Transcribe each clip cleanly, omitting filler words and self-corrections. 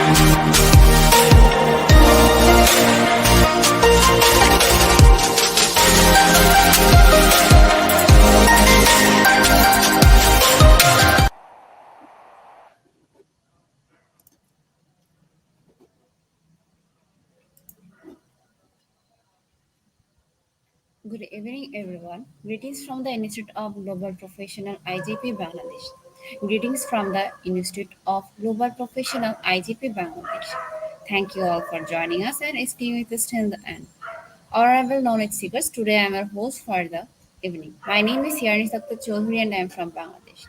Good evening, everyone. Greetings from the Institute of Global Professional IGP Bangladesh. Greetings from the Institute of Global Professional IGP Bangladesh. Thank you all for joining us and staying with us till the end. Honorable knowledge seekers, today I am your host for the evening. My name is Yarni Sakta Choudhury and I am from Bangladesh.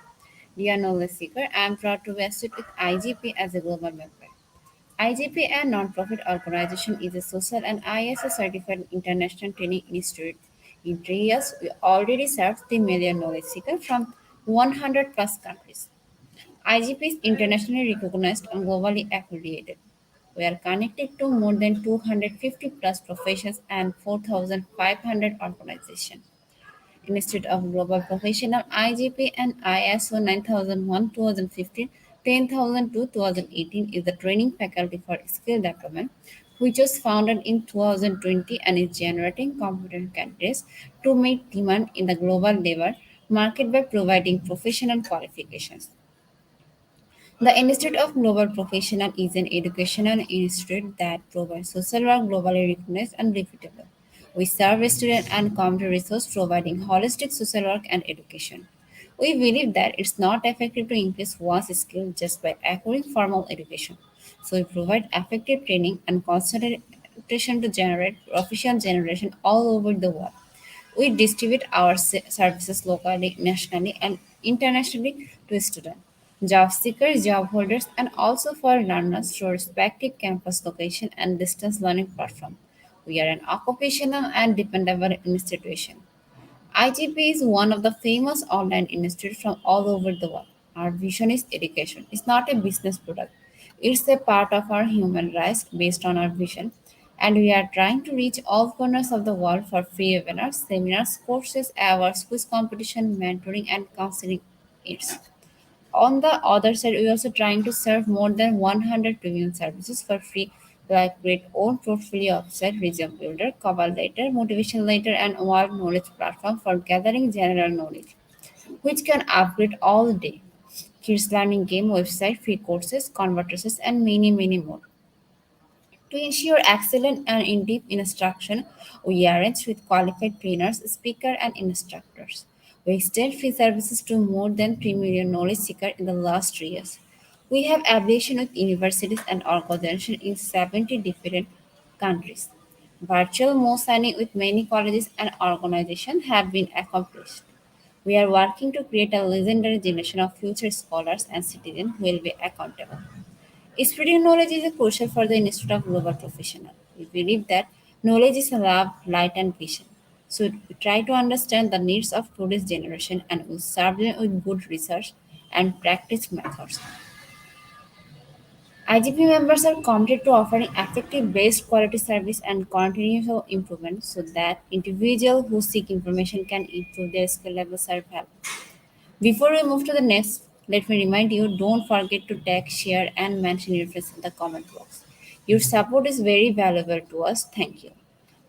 Dear knowledge seeker, I am proud to be associated with IGP as a global member. IGP, a non-profit organization, is a social and ISO certified international training institute. In 3 years, we already served 3 million knowledge seekers from 100 plus countries. IGP is internationally recognized and globally accredited. We are connected to more than 250 plus professions and 4,500 organizations. Institute of Global Professional (IGP) and ISO 9001 2015, 10002 2018 is the training faculty for skill development, which was founded in 2020 and is generating competent candidates to meet demand in the global labor market by providing professional qualifications. The Institute of Global Professional is an educational institute that provides social work globally recognized and reputable. We serve student and community resource providing holistic social work and education. We believe that it's not effective to increase one's skill just by acquiring formal education. So we provide effective training and consultation to generate professional generation all over the world. We distribute our services locally, nationally, and internationally to students, job seekers, job holders, and also for learners through respective campus location and distance learning platform. We are an occupational and dependable institution. IGP is one of the famous online institutes from all over the world. Our vision is education. It's not a business product. It's a part of our human rights based on our vision. And we are trying to reach all corners of the world for free webinars, seminars, courses, awards, quiz competition, mentoring, and counseling aids. On the other side, we're also trying to serve more than 100 premium services for free, like Great Own Portfolio Website, Resume Builder, cover letter, motivation letter, and world knowledge platform for gathering general knowledge, which can upgrade all day. Kids learning game website, free courses, converters, and many, many more. To ensure excellent and in-depth instruction, we arrange with qualified trainers, speakers, and instructors. We extend free services to more than 3 million knowledge seekers in the last 3 years. We have affiliation with universities and organizations in 70 different countries. Virtual mock signing with many colleges and organizations have been accomplished. We are working to create a legendary generation of future scholars and citizens who will be accountable. Spreading knowledge is crucial for the Institute of Global Professional. We believe that knowledge is a love, light, and vision. So we try to understand the needs of today's generation and we serve them with good research and practice methods. IGP members are committed to offering effective based quality service and continuous improvement so that individuals who seek information can improve their skill levels are helped. Before we move to the next, let me remind you don't forget to tag, share, and mention your friends in the comment box. Your support is very valuable to us. Thank you.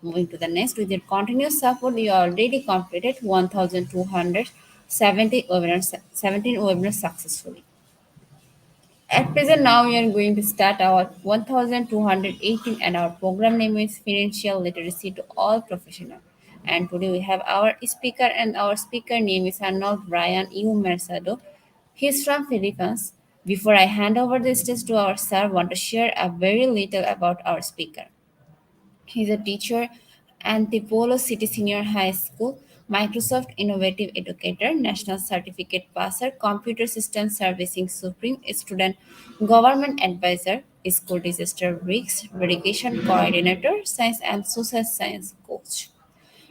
Moving to the next, with your continuous support, you already completed 1,270 webinars, 17 webinars successfully. At present, now we are going to start our 1218 and our program name is Financial Literacy to All Professionals. And today we have our speaker and our speaker name is Arnold Brian U. Mercado. He's from Philippines. Before I hand over the stage to our sir, I want to share a very little about our speaker. He's a teacher, Antipolo City Senior High School, Microsoft Innovative Educator, National Certificate Passer, Computer System Servicing Supreme Student, Government Advisor, School Disaster Risk Mitigation Coordinator, Science and Social Science Coach.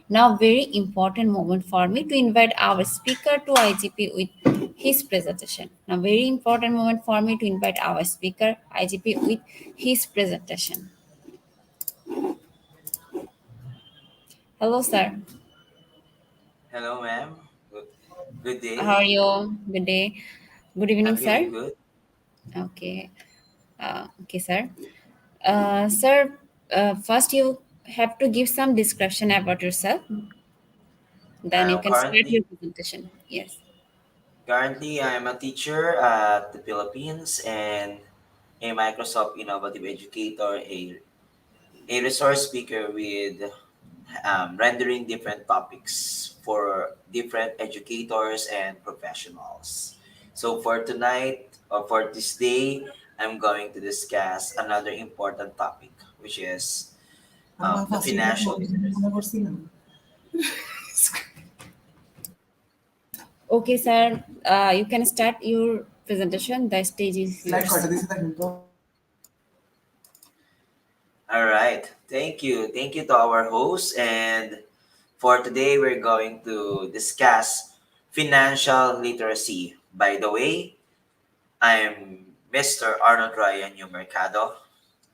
Now, very important moment for me to invite our speaker to IGP with his presentation. Now, very important moment for me to invite our speaker IGP with his presentation. Hello, sir. Hello, ma'am. Good How day. are you? Good day. Good evening, I'm feeling sir. good. Okay. Okay, sir. Sir, first you have to give some description about yourself. Then you Uh, can start currently, your presentation. Yes. currently, I am a teacher at the Philippines and a Microsoft Innovative Educator, a resource speaker with rendering different topics for different educators and professionals. So for tonight, or for this day, I'm going to discuss another important topic, which is the financial literacy. Okay, sir. You can start your presentation. The stage is yours. All right. Thank you. Thank you to our host. And for today, we're going to discuss financial literacy. By the way, I'm Mr. Arnold Ryan Yung Mercado.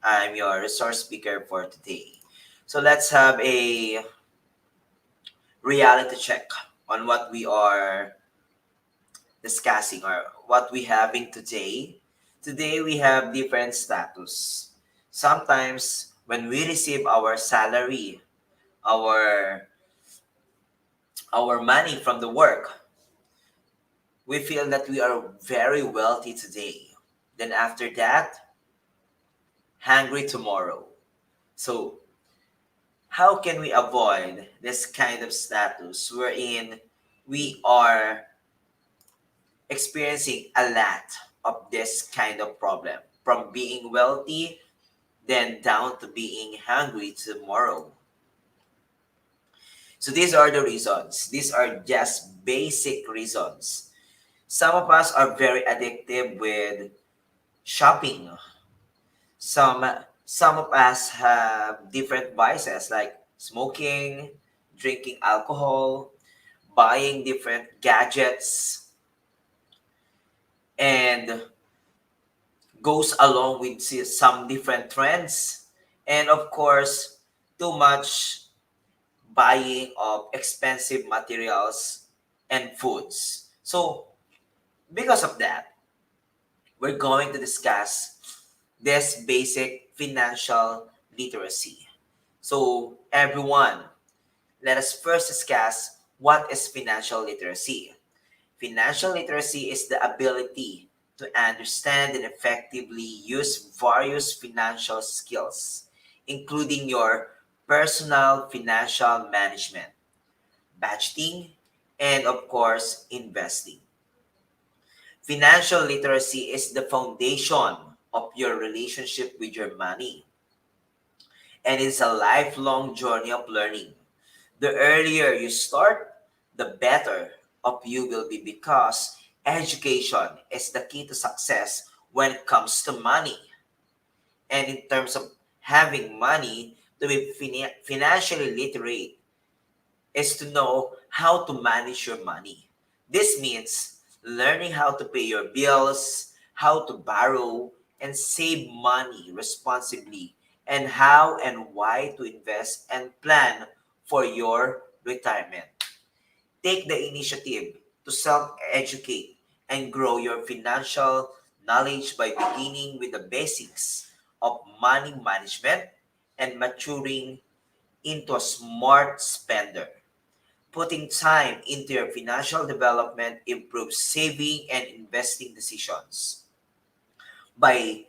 I'm your resource speaker for today. So let's have a reality check on what we are discussing or what we having today. Today we have different status. Sometimes when we receive our salary, our our money from the work, we feel that we are very wealthy today. Then after that, hungry tomorrow. So how can we avoid this kind of status wherein we are experiencing a lot of this kind of problem from being wealthy then down to being hungry tomorrow? So these are the reasons. These are just basic reasons. Some of us are very addictive with shopping. Some of us have different vices like smoking, drinking alcohol, buying different gadgets, and goes along with some different trends. And of course, too much buying of expensive materials and foods. So, because of that, we're going to discuss this basic financial literacy. So, everyone, let us first discuss what is financial literacy. Financial literacy is the ability to understand and effectively use various financial skills, including your personal financial management, budgeting, and of course, investing. Financial literacy is the foundation of your relationship with your money, and it's a lifelong journey of learning. The earlier you start, the better of you will be because education is the key to success when it comes to money. And in terms of having money, to be financially literate is to know how to manage your money. This means learning how to pay your bills, how to borrow and save money responsibly, and how and why to invest and plan for your retirement. Take the initiative to self educate and grow your financial knowledge by beginning with the basics of money management and maturing into a smart spender. Putting time into your financial development improves saving and investing decisions. By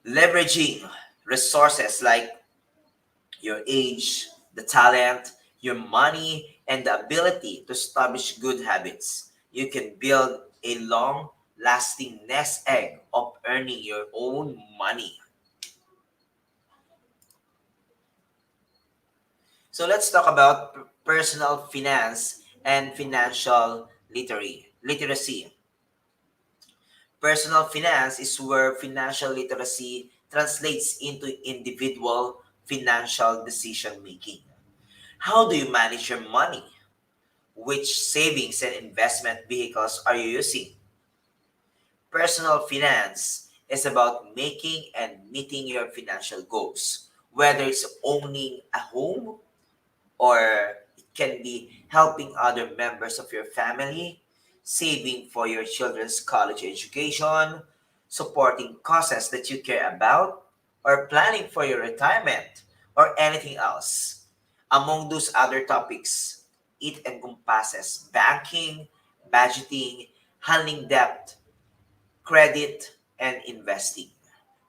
leveraging resources like your age, the talent, your money, and the ability to establish good habits, you can build a long lasting nest egg of earning your own money. So let's talk about personal finance and financial literacy. Personal finance is where financial literacy translates into individual financial decision making. How do you manage your money? Which savings and investment vehicles are you using? Personal finance is about making and meeting your financial goals, whether it's owning a home or it can be helping other members of your family, saving for your children's college education, supporting causes that you care about, or planning for your retirement, or anything else. Among those other topics, it encompasses banking, budgeting, handling debt, credit, and investing.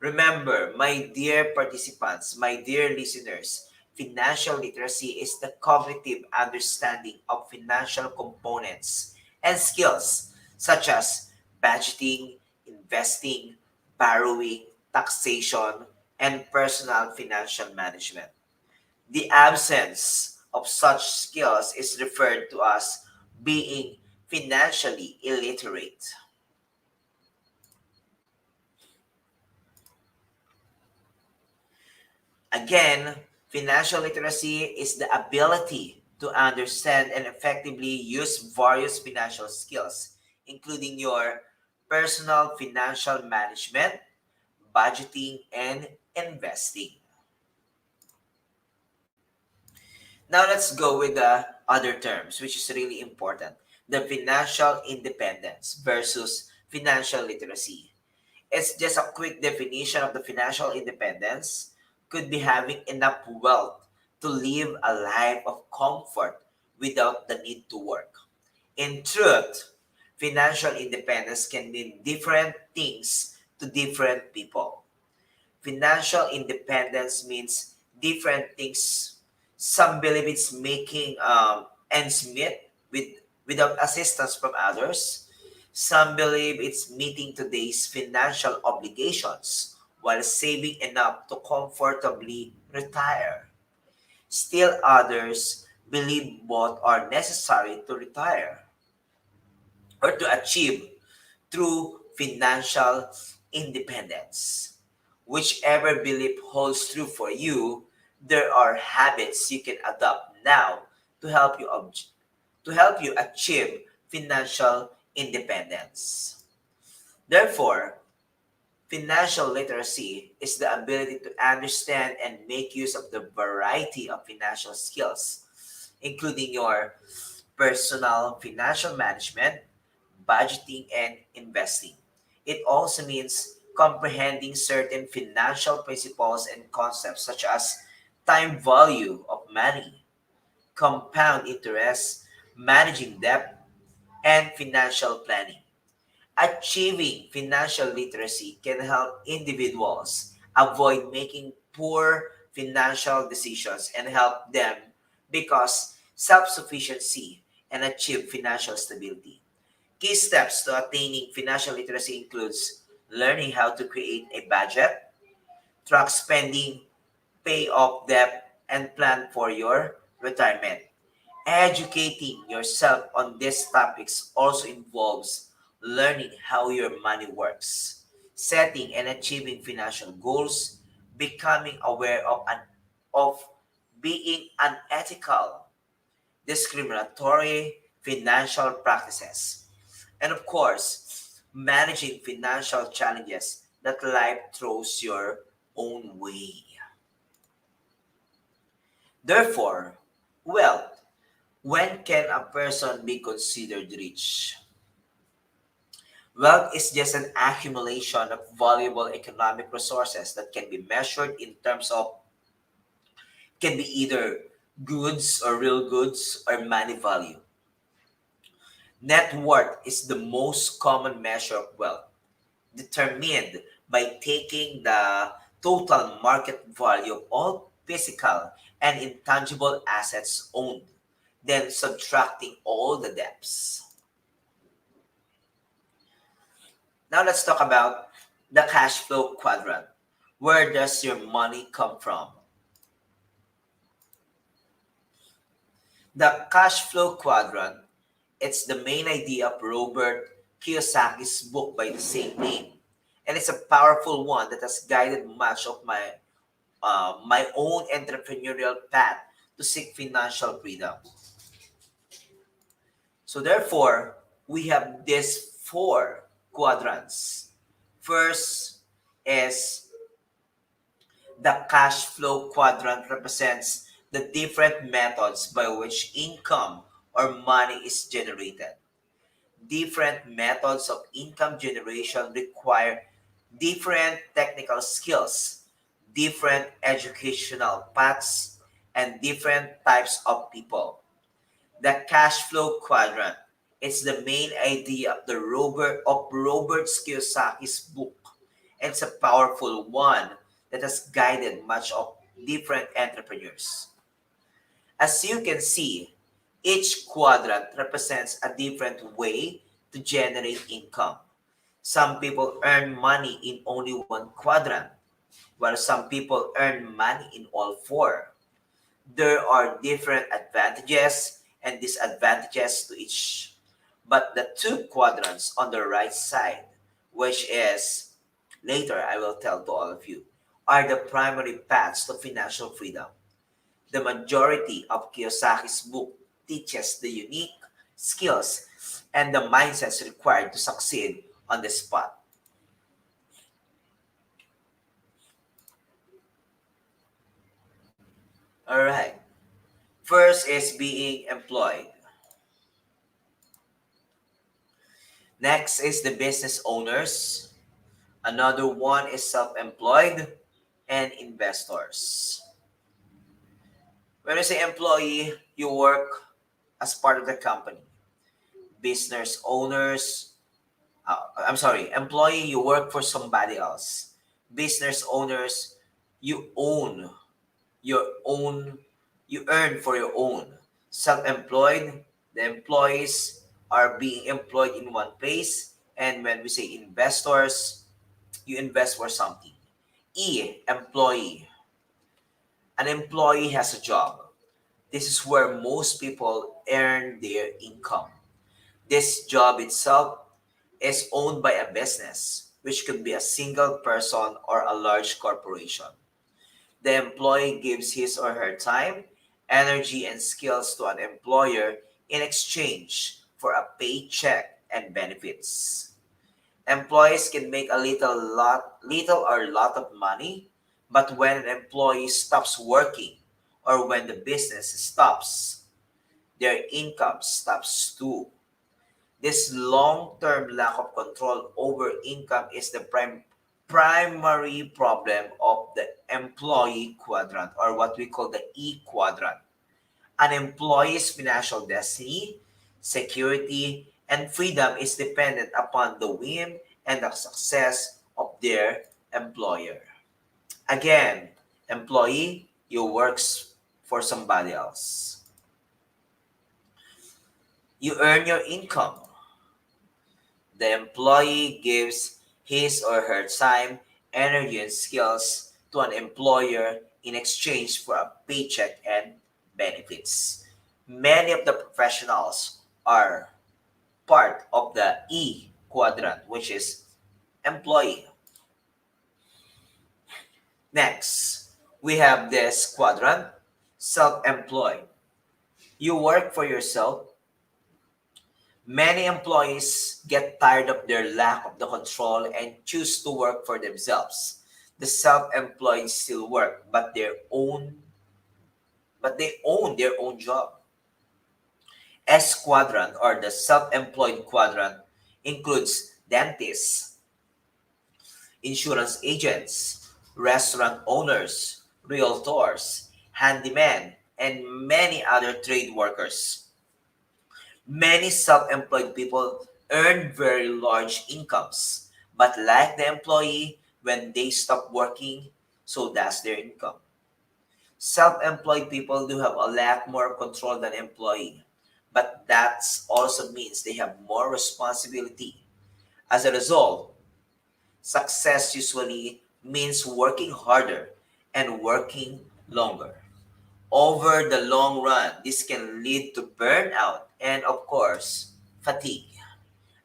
Remember, my dear participants, my dear listeners, financial literacy is the cognitive understanding of financial components and skills such as budgeting, investing, borrowing, taxation, and personal financial management. The absence of such skills is referred to as being financially illiterate. Again, financial literacy is the ability to understand and effectively use various financial skills, including your personal financial management, budgeting, and investing. Now let's go with the other terms, which is really important. The financial independence versus financial literacy. It's just a quick definition of the financial independence could be having enough wealth to live a life of comfort without the need to work. In truth, financial independence can mean different things to different people. Financial independence means different things. Some believe it's making ends meet without assistance from others. Some believe it's meeting today's financial obligations while saving enough to comfortably retire. Still others believe both are necessary to retire or to achieve through financial independence. Whichever belief holds true for you, there are habits you can adopt now to help you achieve financial independence. Therefore, financial literacy is the ability to understand and make use of the variety of financial skills, including your personal financial management, budgeting, and investing. It also means comprehending certain financial principles and concepts such as time value of money, compound interest, managing debt, and financial planning. Achieving financial literacy can help individuals avoid making poor financial decisions and help them because self-sufficiency and achieve financial stability. Key steps to attaining financial literacy includes learning how to create a budget, track spending, pay off debt, and plan for your retirement. Educating yourself on these topics also involves learning how your money works, setting and achieving financial goals, becoming aware of being unethical, discriminatory financial practices, and of course, managing financial challenges that life throws your own way. Therefore, wealth. When can a person be considered rich? Wealth is just an accumulation of valuable economic resources that can be measured in terms of can be either goods or real goods or money value. Net worth is the most common measure of wealth, determined by taking the total market value of all physical and intangible assets owned, then subtracting all the debts. Now let's talk about the cash flow quadrant. Where does your money come from? The cash flow quadrant, it's the main idea of Robert Kiyosaki's book by the same name. And it's a powerful one that has guided much of my own entrepreneurial path to seek financial freedom. So therefore, we have these four quadrants. First is the cash flow quadrant represents the different methods by which income or money is generated. Different methods of income generation require different technical skills, different educational paths, and different types of people. The cash flow quadrant. It's the main idea of Robert Kiyosaki's book. It's a powerful one that has guided much of different entrepreneurs. As you can see, each quadrant represents a different way to generate income. Some people earn money in only one quadrant, while some people earn money in all four. There are different advantages and disadvantages to each. But the two quadrants on the right side, which is later I will tell to all of you, are the primary paths to financial freedom. The majority of Kiyosaki's book teaches the unique skills and the mindsets required to succeed on the spot. All right. First is being employed. Next is the business owners. Another one is self-employed and investors. When I say employee, you work as part of the company. Business owners, I'm sorry, employee, you work for somebody else. Business owners, you own your own, you earn for your own. Self-employed, the employees are being employed in one place. And when we say investors, you invest for something. Employee. An employee has a job. This is where most people earn their income. This job itself is owned by a business, which could be a single person or a large corporation. The employee gives his or her time, energy, and skills to an employer in exchange for a paycheck and benefits. Employees can make little or lot of money, but when an employee stops working or when the business stops, their income stops too. This long-term lack of control over income is the primary problem of the employee quadrant, or what we call the E quadrant. An employee's financial destiny, security, and freedom is dependent upon the whim and the success of their employer. Again, employee, you works for somebody else. You earn your income. The employee gives his or her time, energy, and skills to an employer in exchange for a paycheck and benefits. Many of the professionals are part of the E quadrant, which is employee. Next, we have this quadrant, self-employed. You work for yourself. Many employees get tired of their lack of the control and choose to work for themselves. The self-employed still work, but they own their own job. S quadrant, or the self-employed quadrant, includes dentists, insurance agents, restaurant owners, realtors, handymen, and many other trade workers. Many self-employed people earn very large incomes, but like the employee, when they stop working, so does their income. Self-employed people do have a lot more control than employee, but that also means they have more responsibility. As a result, success usually means working harder and working longer. Over the long run, this can lead to burnout and, of course, fatigue.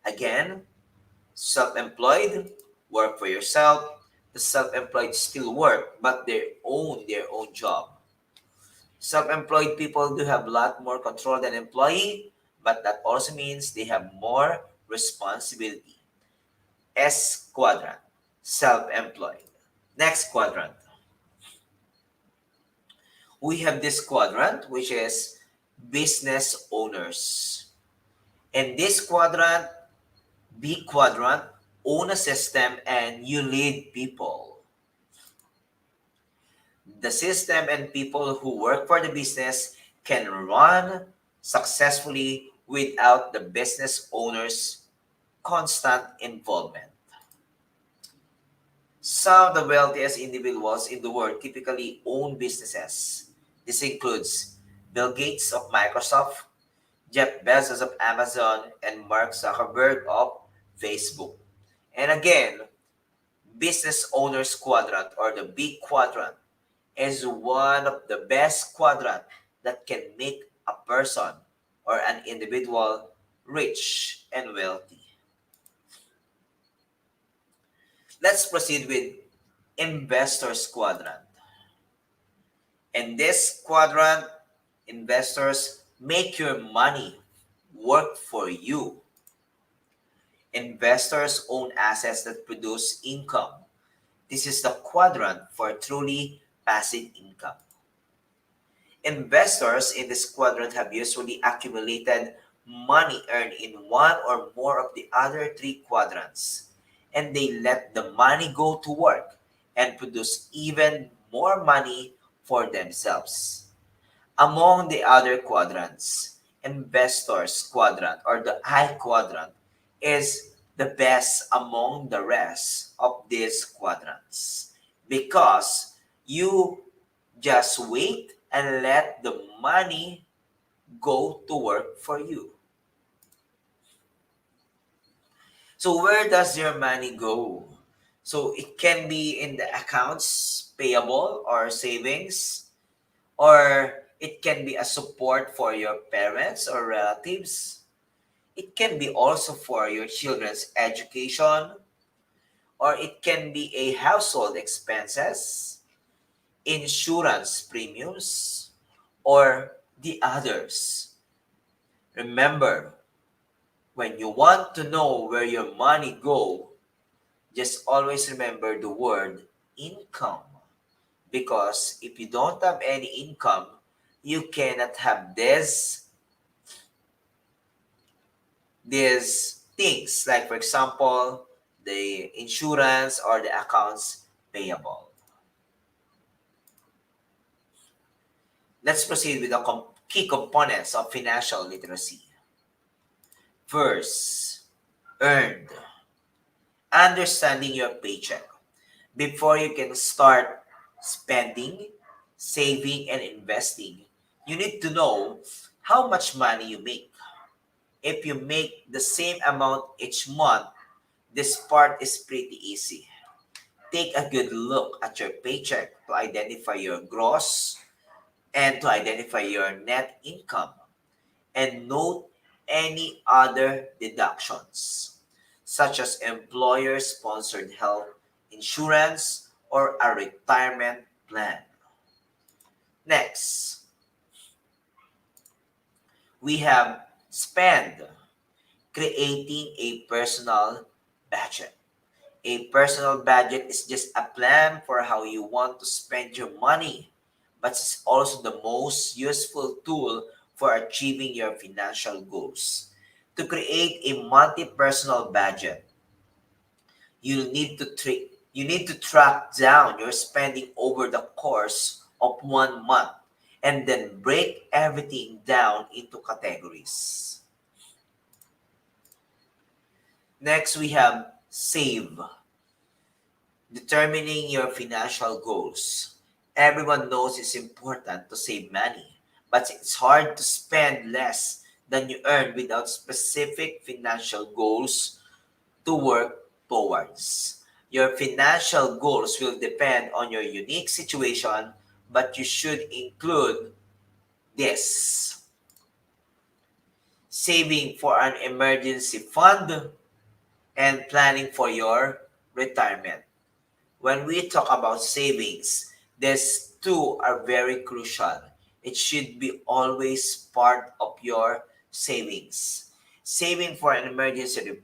Again, self-employed, work for yourself. The self-employed still work, but they own their own job. Self-employed people do have a lot more control than employee, but that also means they have more responsibility. S quadrant, self-employed. Next quadrant, we have this quadrant, which is business owners. In this quadrant, B quadrant, own a system and you lead people. The system and people who work for the business can run successfully without the business owner's constant involvement. Some of the wealthiest individuals in the world typically own businesses. This includes Bill Gates of Microsoft, Jeff Bezos of Amazon, and Mark Zuckerberg of Facebook. And again, business owners quadrant or the big quadrant is one of the best quadrant that can make a person or an individual rich and wealthy. Let's proceed with investors quadrant. In this quadrant, investors make your money work for you. Investors own assets that produce income. This is the quadrant for truly passive income. Investors in this quadrant have usually accumulated money earned in one or more of the other three quadrants, and they let the money go to work and produce even more money for themselves. Among the other quadrants, investors quadrant or the I quadrant is the best among the rest of these quadrants because you just wait and let the money go to work for you. So where does your money go? So it can be in the accounts payable or savings, or it can be a support for your parents or relatives. It can be also for your children's education, or it can be a household expenses, insurance premiums, or the others. Remember, when you want to know where your money go, just always remember the word income. Because if you don't have any income, you cannot have these things like, for example, the insurance or the accounts payable. Let's proceed with the key components of financial literacy. First, earned. Understanding your paycheck. Before you can start spending, saving, and investing, you need to know how much money you make. If you make the same amount each month, this part is pretty easy. Take a good look at your paycheck to identify your gross and to identify your net income, and note any other deductions, such as employer sponsored health insurance or a retirement plan. Next, we have spend, creating a personal budget. A personal budget is just a plan for how you want to spend your money, but it's also the most useful tool for achieving your financial goals. To create a monthly personal budget, you need to track down your spending over the course of 1 month and then break everything down into categories. Next, we have save, determining your financial goals. Everyone knows it's important to save money, but it's hard to spend less than you earn without specific financial goals to work towards. Your financial goals will depend on your unique situation, but you should include this: saving for an emergency fund and planning for your retirement. When we talk about savings, these two are very crucial. It should be always part of your savings. Saving for an emergency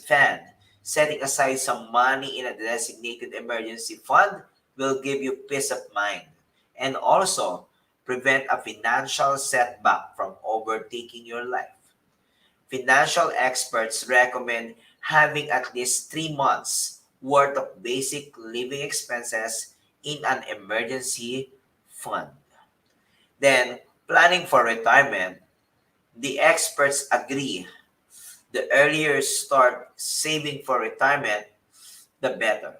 fund, setting aside some money in a designated emergency fund will give you peace of mind and also prevent a financial setback from overtaking your life. Financial experts recommend having at least 3 months worth of basic living expenses in an emergency fund. Then, planning for retirement, the experts agree the earlier you start saving for retirement, the better.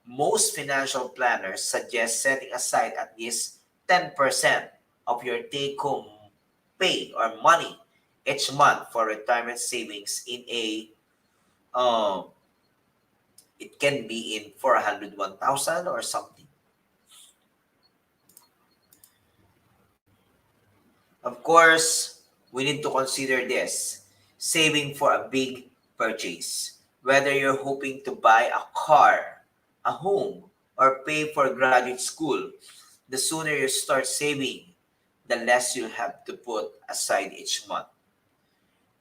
Most financial planners suggest setting aside at least 10% of your take home pay or money each month for retirement savings in a um it can be in 401,000 or something. Of course, we need to consider this saving for a big purchase. Whether you're hoping to buy a car, a home, or pay for graduate school, the sooner you start saving, the less you'll have to put aside each month.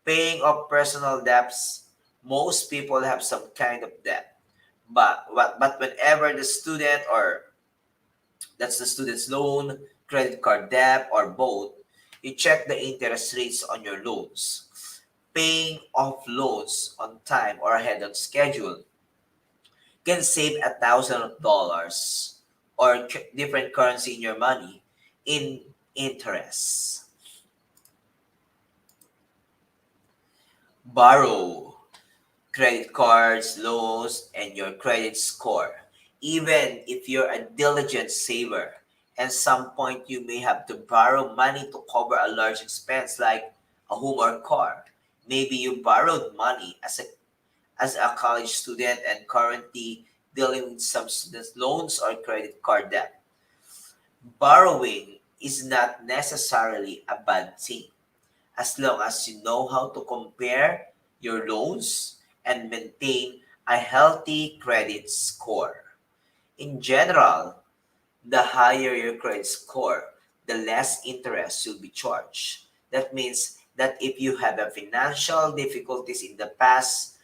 Paying off personal debts, most people have some kind of debt. But whenever the student or that's the student's loan, credit card debt, or both, you check the interest rates on your loans. Paying off loans on time or ahead on schedule can save $1,000 or different currency in your money in interest. Borrow credit cards, loans, and your credit score. Even if you're a diligent saver, at some point you may have to borrow money to cover a large expense like a home or car. Maybe you borrowed money as a college student and currently dealing with some student loans or credit card debt. Borrowing is not necessarily a bad thing as long as you know how to compare your loans and maintain a healthy credit score. In general, the higher your credit score, the less interest you'll be charged. That means that if you have a financial difficulties in the past,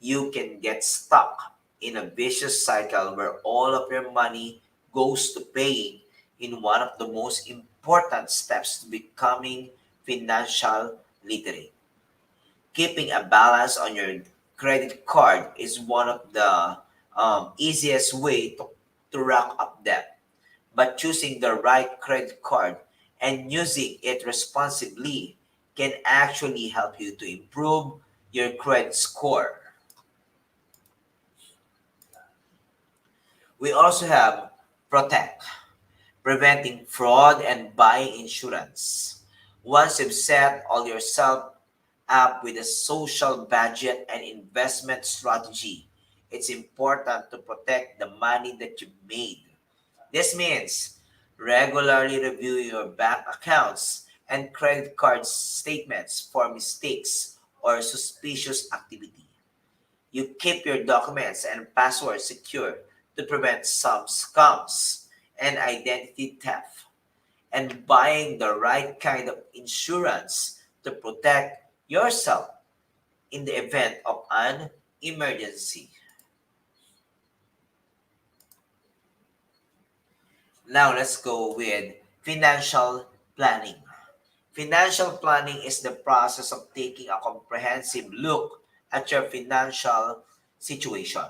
you can get stuck in a vicious cycle where all of your money goes to paying in one of the most important steps to becoming financial literate. Keeping a balance on your credit card is one of the easiest way to rack up debt. But choosing the right credit card and using it responsibly can actually help you to improve your credit score. We also have Protect, preventing fraud and buying insurance. Once you've set all yourself up with a social budget and investment strategy, it's important to protect the money that you made. This means regularly reviewing your bank accounts and credit card statements for mistakes or suspicious activity. You keep your documents and passwords secure to prevent some scams and identity theft, and buying the right kind of insurance to protect yourself in the event of an emergency. Now let's go with financial planning. Financial planning is the process of taking a comprehensive look at your financial situation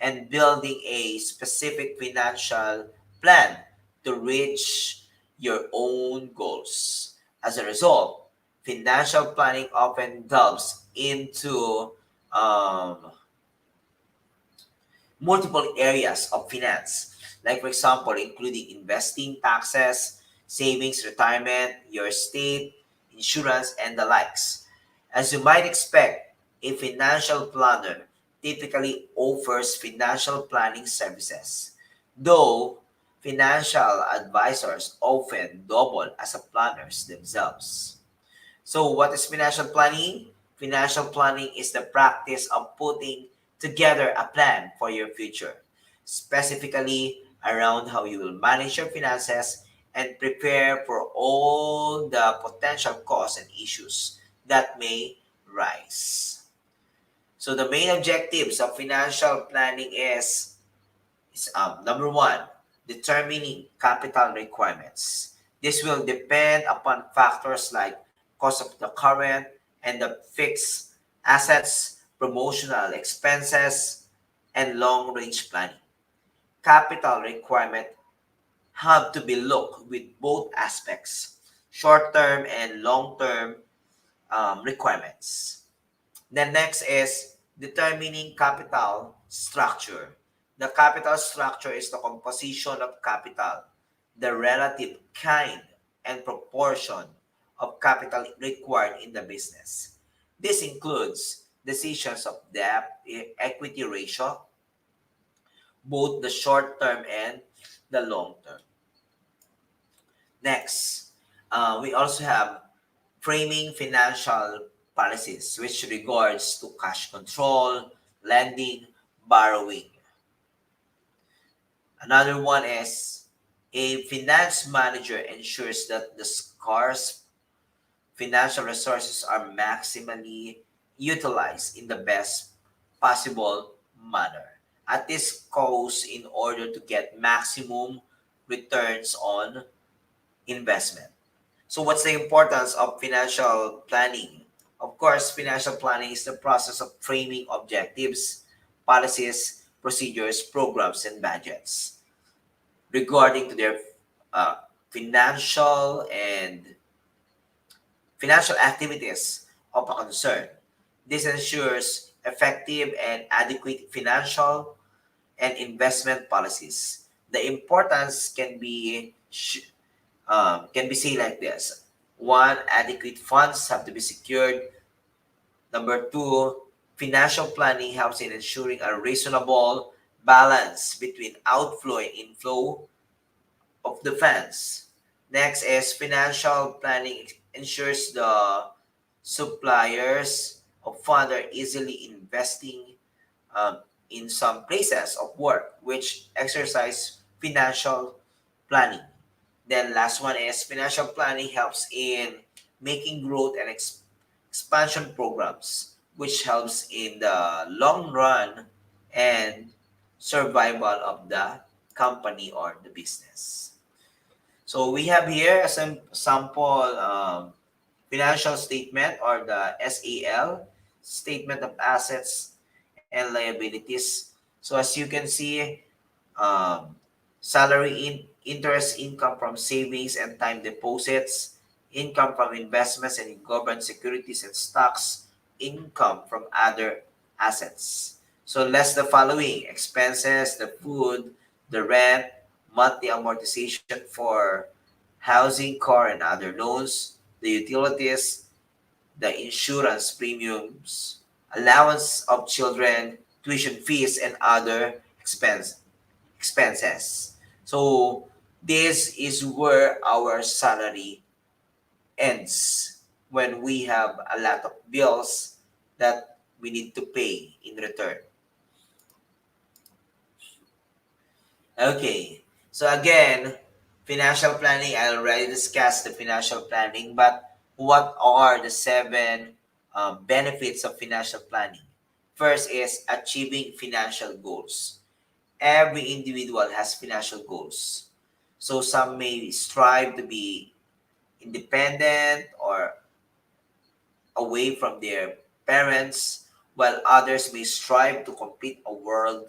and building a specific financial plan to reach your own goals. As a result, financial planning often delves into um, multiple areas of finance, like, for example, including investing, taxes, savings, retirement, your estate, insurance, and the likes. As you might expect, a financial planner typically offers financial planning services, though financial advisors often double as a planners themselves. So, what is financial planning? Financial planning is the practice of putting together a plan for your future, specifically around how you will manage your finances and prepare for all the potential costs and issues that may rise. So, the main objectives of financial planning is number one, determining capital requirements. This will depend upon factors like cost of the current and the fixed assets, promotional expenses, and long-range planning. Capital requirement have to be looked with both aspects, short-term and long-term requirements. The next is determining capital structure. The capital structure is the composition of capital, the relative kind and proportion of capital required in the business. This includes decisions of debt, equity ratio, both the short term and the long term. Next, we also have framing financial policies, which regards to cash control, lending, borrowing. Another one is a finance manager ensures that the scarce financial resources are maximally utilized in the best possible manner. At this cost in order to get maximum returns on investment. So, what's the importance of financial planning? Of course, financial planning is the process of framing objectives, policies, procedures, programs, and budgets regarding to their uh, financial and financial activities of a concern. This ensures effective and adequate financial and investment policies. The importance can be seen like this. One, adequate funds have to be secured. Number two, financial planning helps in ensuring a reasonable balance between outflow and inflow of the funds. Next is financial planning ensures the suppliers of funds are easily investing um, in some places of work which exercise financial planning. Then last one is financial planning helps in making growth and expansion programs, which helps in the long run and survival of the company or the business. So we have here a sample financial statement or the SAL, statement of assets and liabilities. So as you can see, um, interest income from savings and time deposits, income from investments and in government securities and stocks, income from other assets. So less the following expenses, the food, the rent, monthly amortization for housing, car, and other loans, the utilities, the insurance premiums, allowance of children, tuition fees, and other expenses. So this is where our salary ends when we have a lot of bills that we need to pay in return. Okay. So again, financial planning, I already discussed the financial planning, but what are the seven benefits of financial planning? First is achieving financial goals. Every individual has financial goals. So some may strive to be independent or away from their parents, while others may strive to complete a world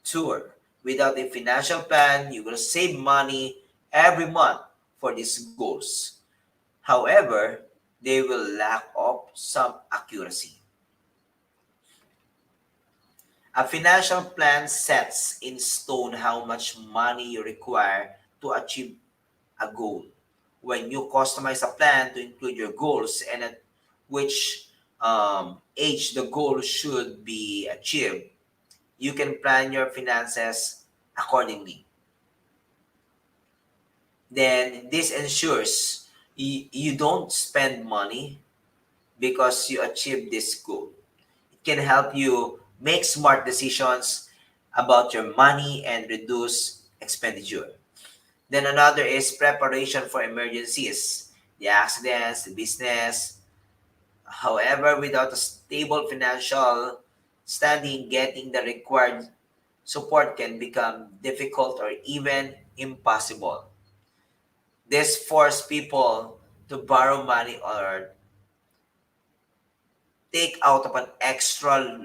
tour. Without a financial plan, you will save money every month for these goals. However, they will lack of some accuracy. A financial plan sets in stone how much money you require to achieve a goal. When you customize a plan to include your goals and at which age the goal should be achieved, you can plan your finances accordingly. Then this ensures you don't spend money because you achieve this goal. It can help you make smart decisions about your money and reduce expenditure. Then another is preparation for emergencies, the accidents, the business. However, without a stable financial standing, getting the required support can become difficult or even impossible. This forces people to borrow money or take out of an extra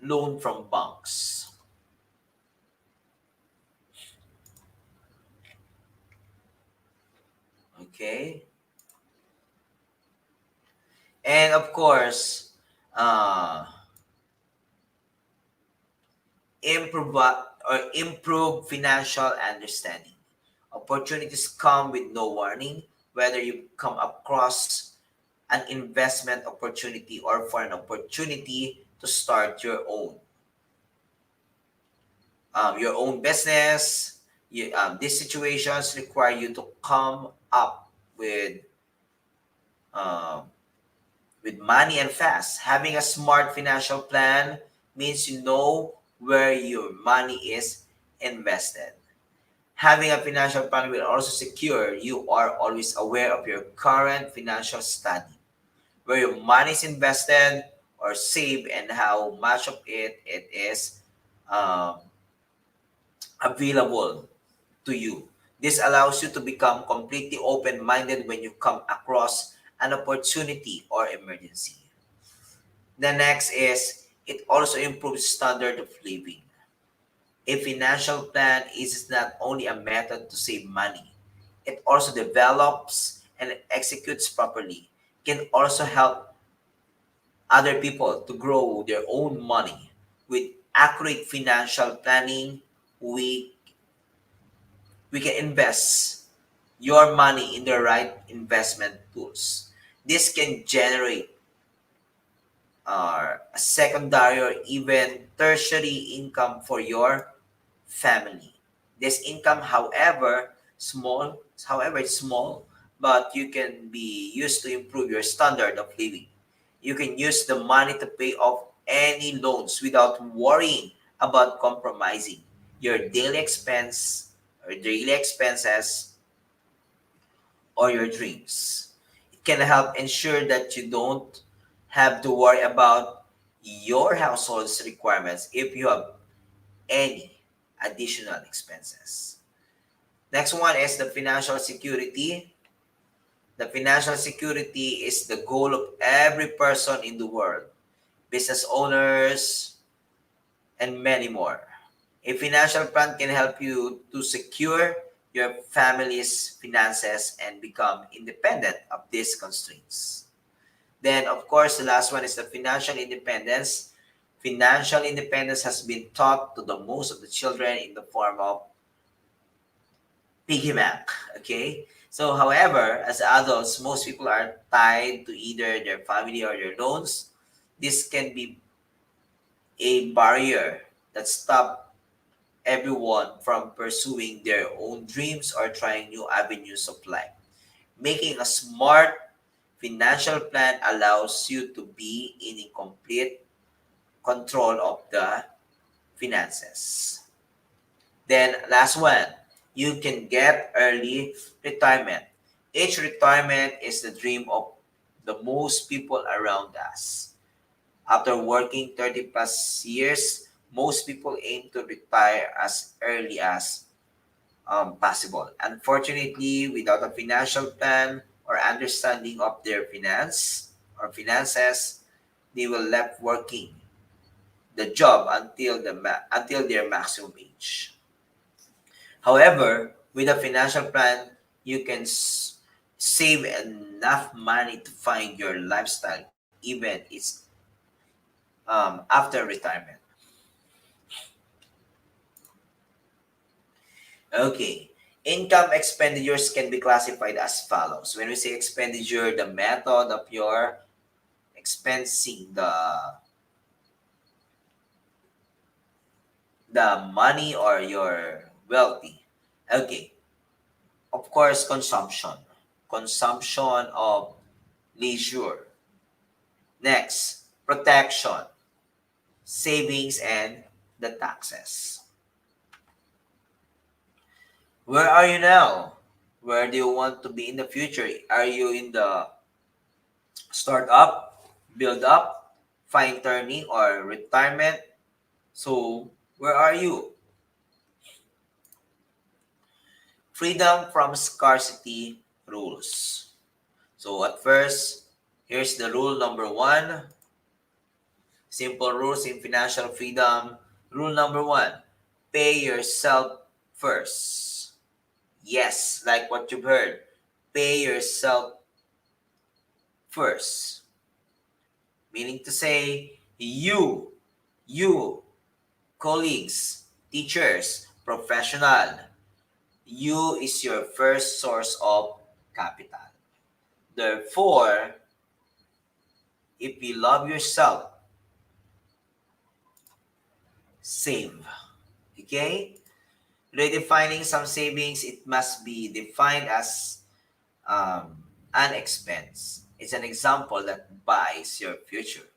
loan from banks. Okay. And of course, uh, improve financial understanding. Opportunities come with no warning, whether you come across an investment opportunity or for an opportunity to start your own business. These situations require you to come up um, with money and fast. Having a smart financial plan means you know where your money is invested. Having a financial plan will also secure you are always aware of your current financial standing, where your money is invested or saved, and how much of it is um, available to you. This allows you to become completely open minded when you come across an opportunity or emergency. The next is it also improves standard of living. A financial plan is not only a method to save money, it also develops and executes properly. Can also help other people to grow their own money. With accurate financial planning, we we can invest your money in the right investment tools. This can generate a secondary or even tertiary income for your family. This income, it's small, but you can be used to improve your standard of living. You can use the money to pay off any loans without worrying about compromising your daily expenses or your dreams. It can help ensure that you don't have to worry about your household's requirements if you have any additional expenses. Next one is the financial security. The financial security is the goal of every person in the world, business owners, and many more. A financial plan can help you to secure your family's finances and become independent of these constraints. Then, of course, the last one is the financial independence. Financial independence has been taught to the most of the children in the form of piggy bank. Okay. So, however, as adults, most people are tied to either their family or their loans. This can be a barrier that stop everyone from pursuing their own dreams or trying new avenues of life. Making a smart financial plan allows you to be in a complete control of the finances. Then, last one, you can get early retirement. Age retirement is the dream of the most people around us. After working 30 plus years, most people aim to retire as early as possible. Unfortunately, without a financial plan or understanding of their finances, they will left working the job until their maximum age. However, with a financial plan, you can save enough money to find your lifestyle even it's after retirement. Okay. Income expenditures can be classified as follows. When we say expenditure, the method of your expensing the money or your wealthy. Okay. Of course, consumption. Consumption of leisure. Next, protection, savings, and the taxes. Where are you now? Where do you want to be in the future? Are you in the start up, build up, fine tuning, or retirement? So, where are you? Freedom from scarcity rules. So, at first, here's the rule number one: Simple rules in financial freedom. Rule number one, pay yourself first. Yes, like what you've heard, pay yourself first. Meaning to say, you, colleagues, teachers, professional, you is your first source of capital. Therefore, if you love yourself, save. Okay? Redefining some savings, it must be defined as an expense. It's an example that buys your future.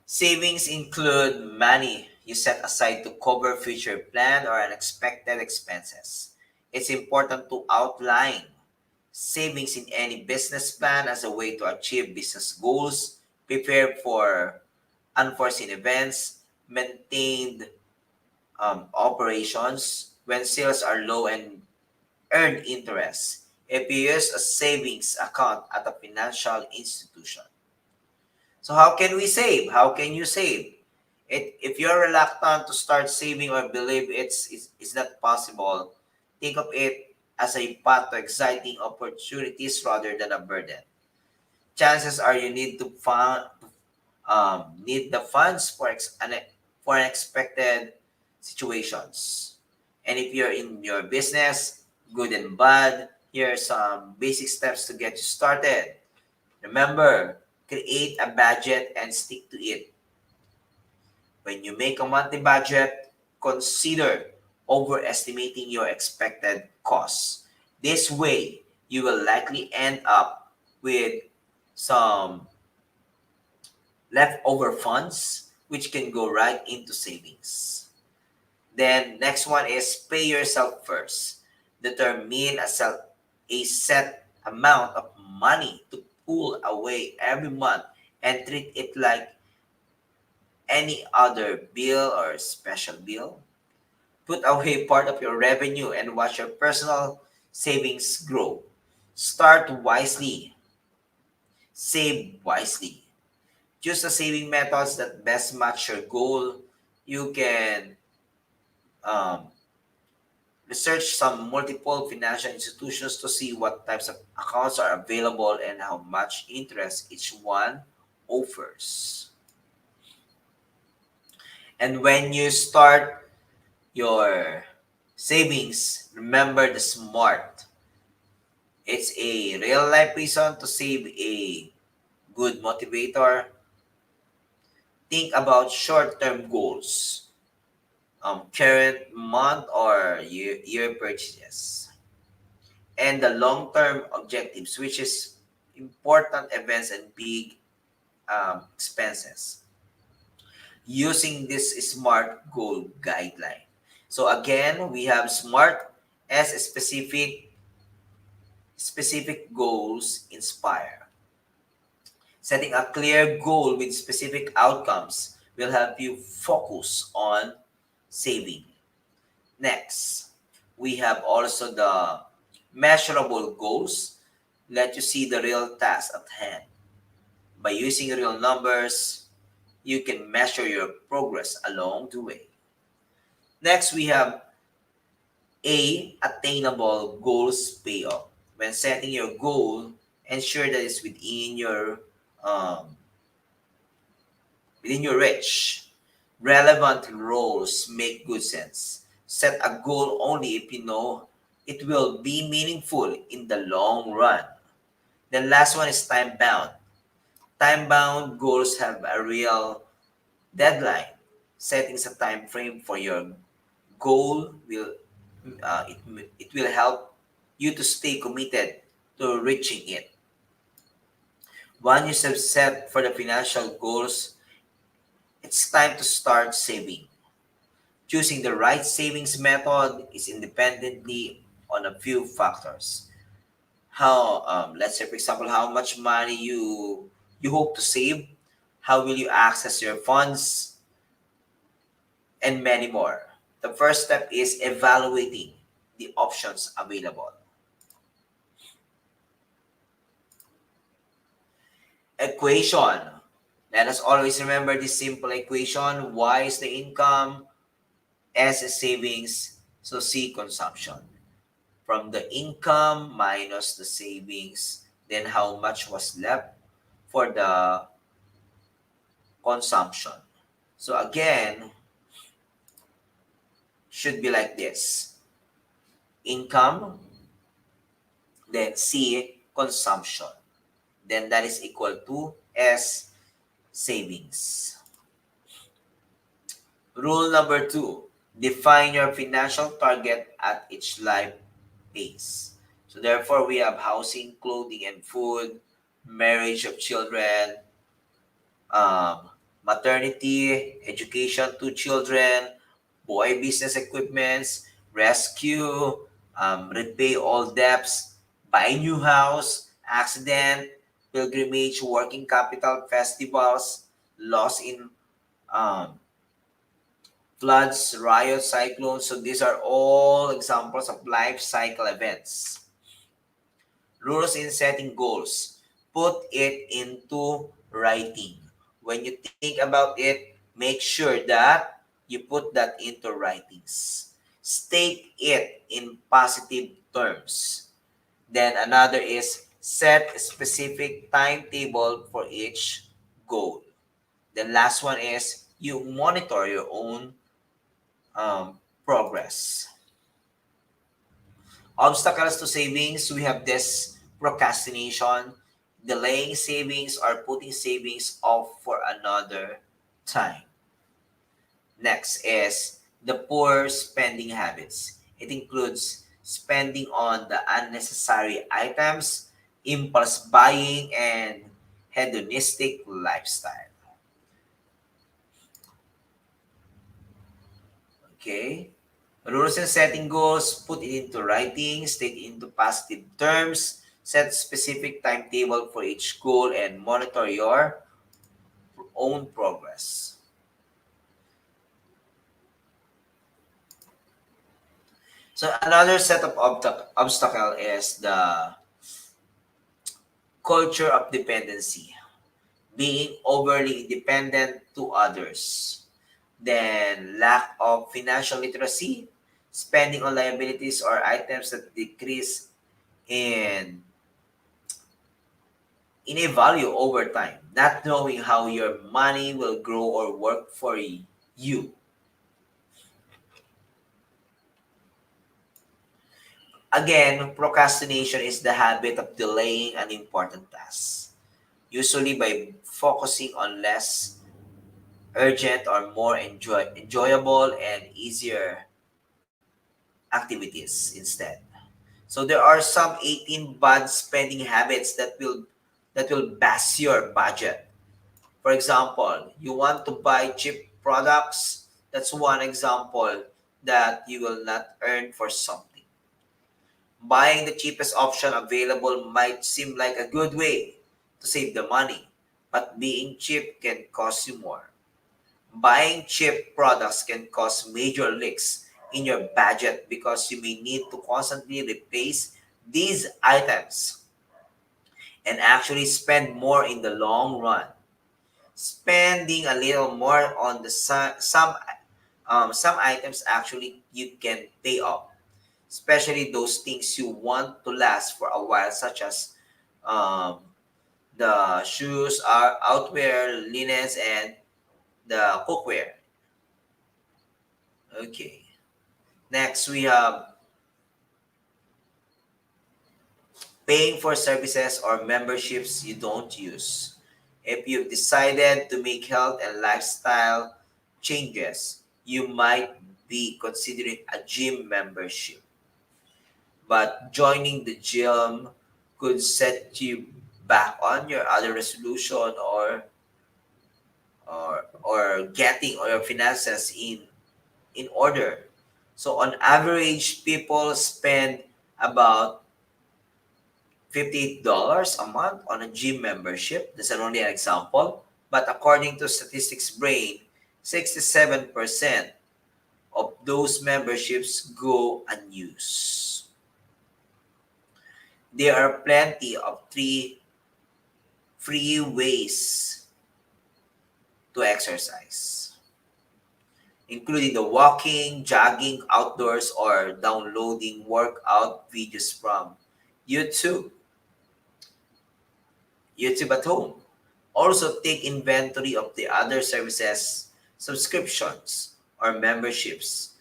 Savings include money you set aside to cover future planned or unexpected expenses. It's important to outline savings in any business plan as a way to achieve business goals, prepare for unforeseen events, maintain operations when sales are low, and earn interest if you use a savings account at a financial institution. So how can we save? How can you save? If you're reluctant to start saving or believe it's not possible, think of it as a path to exciting opportunities rather than a burden. Chances are you need the funds for unexpected situations. And if you're in your business, good and bad, here are some basic steps to get you started. Remember, create a budget and stick to it. When you make a monthly budget, consider overestimating your expected costs. This way, you will likely end up with some leftover funds which can go right into savings. Then next one is pay yourself first. Determine a set amount of money to pull away every month and treat it like any other bill or special bill. Put away part of your revenue and watch your personal savings grow. Start wisely, save wisely. Choose the saving methods that best match your goal. You can um, research some multiple financial institutions to see what types of accounts are available and how much interest each one offers. And when you start your savings, remember the SMART. It's a real life reason to save, a good motivator. Think about short term goals, current month or year purchases, and the long term objectives, which is important events and big expenses, using this SMART goal guideline. So again, we have SMART as a specific goals inspire. Setting a clear goal with specific outcomes will help you focus on saving. Next, we have also the measurable goals. Let you see the real task at hand. By using real numbers, you can measure your progress along the way. Next, we have A, attainable goals payoff. When setting your goal, ensure that it's um, within your reach. Relevant roles make good sense. Set a goal only if you know it will be meaningful in the long run. Then last one is time bound. Time bound goals have a real deadline. Setting a time frame for your goal it will help you to stay committed to reaching it. Once you have set for the financial goals, it's time to start saving. Choosing the right savings method is independently on a few factors. How, let's say, for example, how much money you hope to save, how will you access your funds, and many more. The first step is evaluating the options available. equation. Let us always remember this simple equation. Y is the income, S is savings, so C consumption. From the income minus the savings, then how much was left for the consumption. So again, should be like this. Income, then C, consumption. Then that is equal to S, savings. Rule number 2, define your financial target at each life phase. So therefore, we have housing, clothing, and food, marriage of children, um, maternity, education to children, boy business equipments, rescue, repay all debts, buy new house, accident, pilgrimage, working capital, festivals, loss in um, floods, riots, cyclones. So these are all examples of life cycle events. Rules in setting goals. Put it into writing. When you think about it, make sure that you put that into writings. State it in positive terms. Then another is set a specific timetable for each goal. The last one is you monitor your own progress. Obstacles to savings, we have this procrastination, delaying savings, or putting savings off for another time. Next is the poor spending habits. It includes spending on the unnecessary items, impulse buying, and hedonistic lifestyle. Okay? Rules and setting goals, put it into writing, state it into positive terms, set specific timetable for each goal, and monitor your own progress. So another set of obstacle is the culture of dependency, being overly dependent to others. Then lack of financial literacy, spending on liabilities or items that decrease in a value over time, not knowing how your money will grow or work for you. Again, procrastination is the habit of delaying an important task, usually by focusing on less urgent or more enjoyable and easier activities instead. So there are some 18 bad spending habits that will bust your budget. For example, you want to buy cheap products. That's one example that you will not earn for something. Buying the cheapest option available might seem like a good way to save the money, but being cheap can cost you more. Buying cheap products can cause major leaks in your budget because you may need to constantly replace these items and actually spend more in the long run. Spending a little more on the some items actually you can pay off, especially those things you want to last for a while, such as um, the shoes, outwear, linens, and the cookware. Okay. Next, we have paying for services or memberships you don't use. If you've decided to make health and lifestyle changes, you might be considering a gym membership. But joining the gym could set you back on your other resolution or getting your finances in order. So on average, people spend about $58 a month on a gym membership. This is only an example. But according to Statistics Brain, 67% of those memberships go unused. There are plenty of free ways to exercise, including the walking, jogging outdoors, or downloading workout videos from YouTube. YouTube at home. Also, take inventory of the other services, subscriptions, or memberships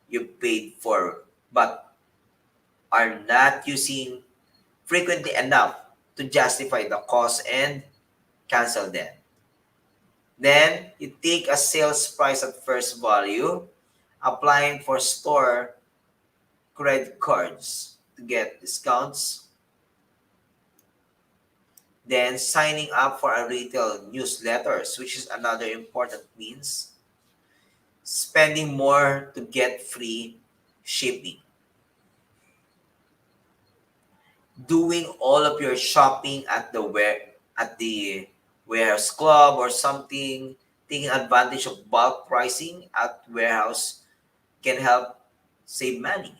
you paid for but are not using frequently enough to justify the cost and cancel them. Then, you take a sales price at first value, applying for store credit cards to get discounts, then signing up for a retail newsletters, which is another important means, spending more to get free shipping, doing all of your shopping at the warehouse club or something, taking advantage of bulk pricing at warehouse can help save money.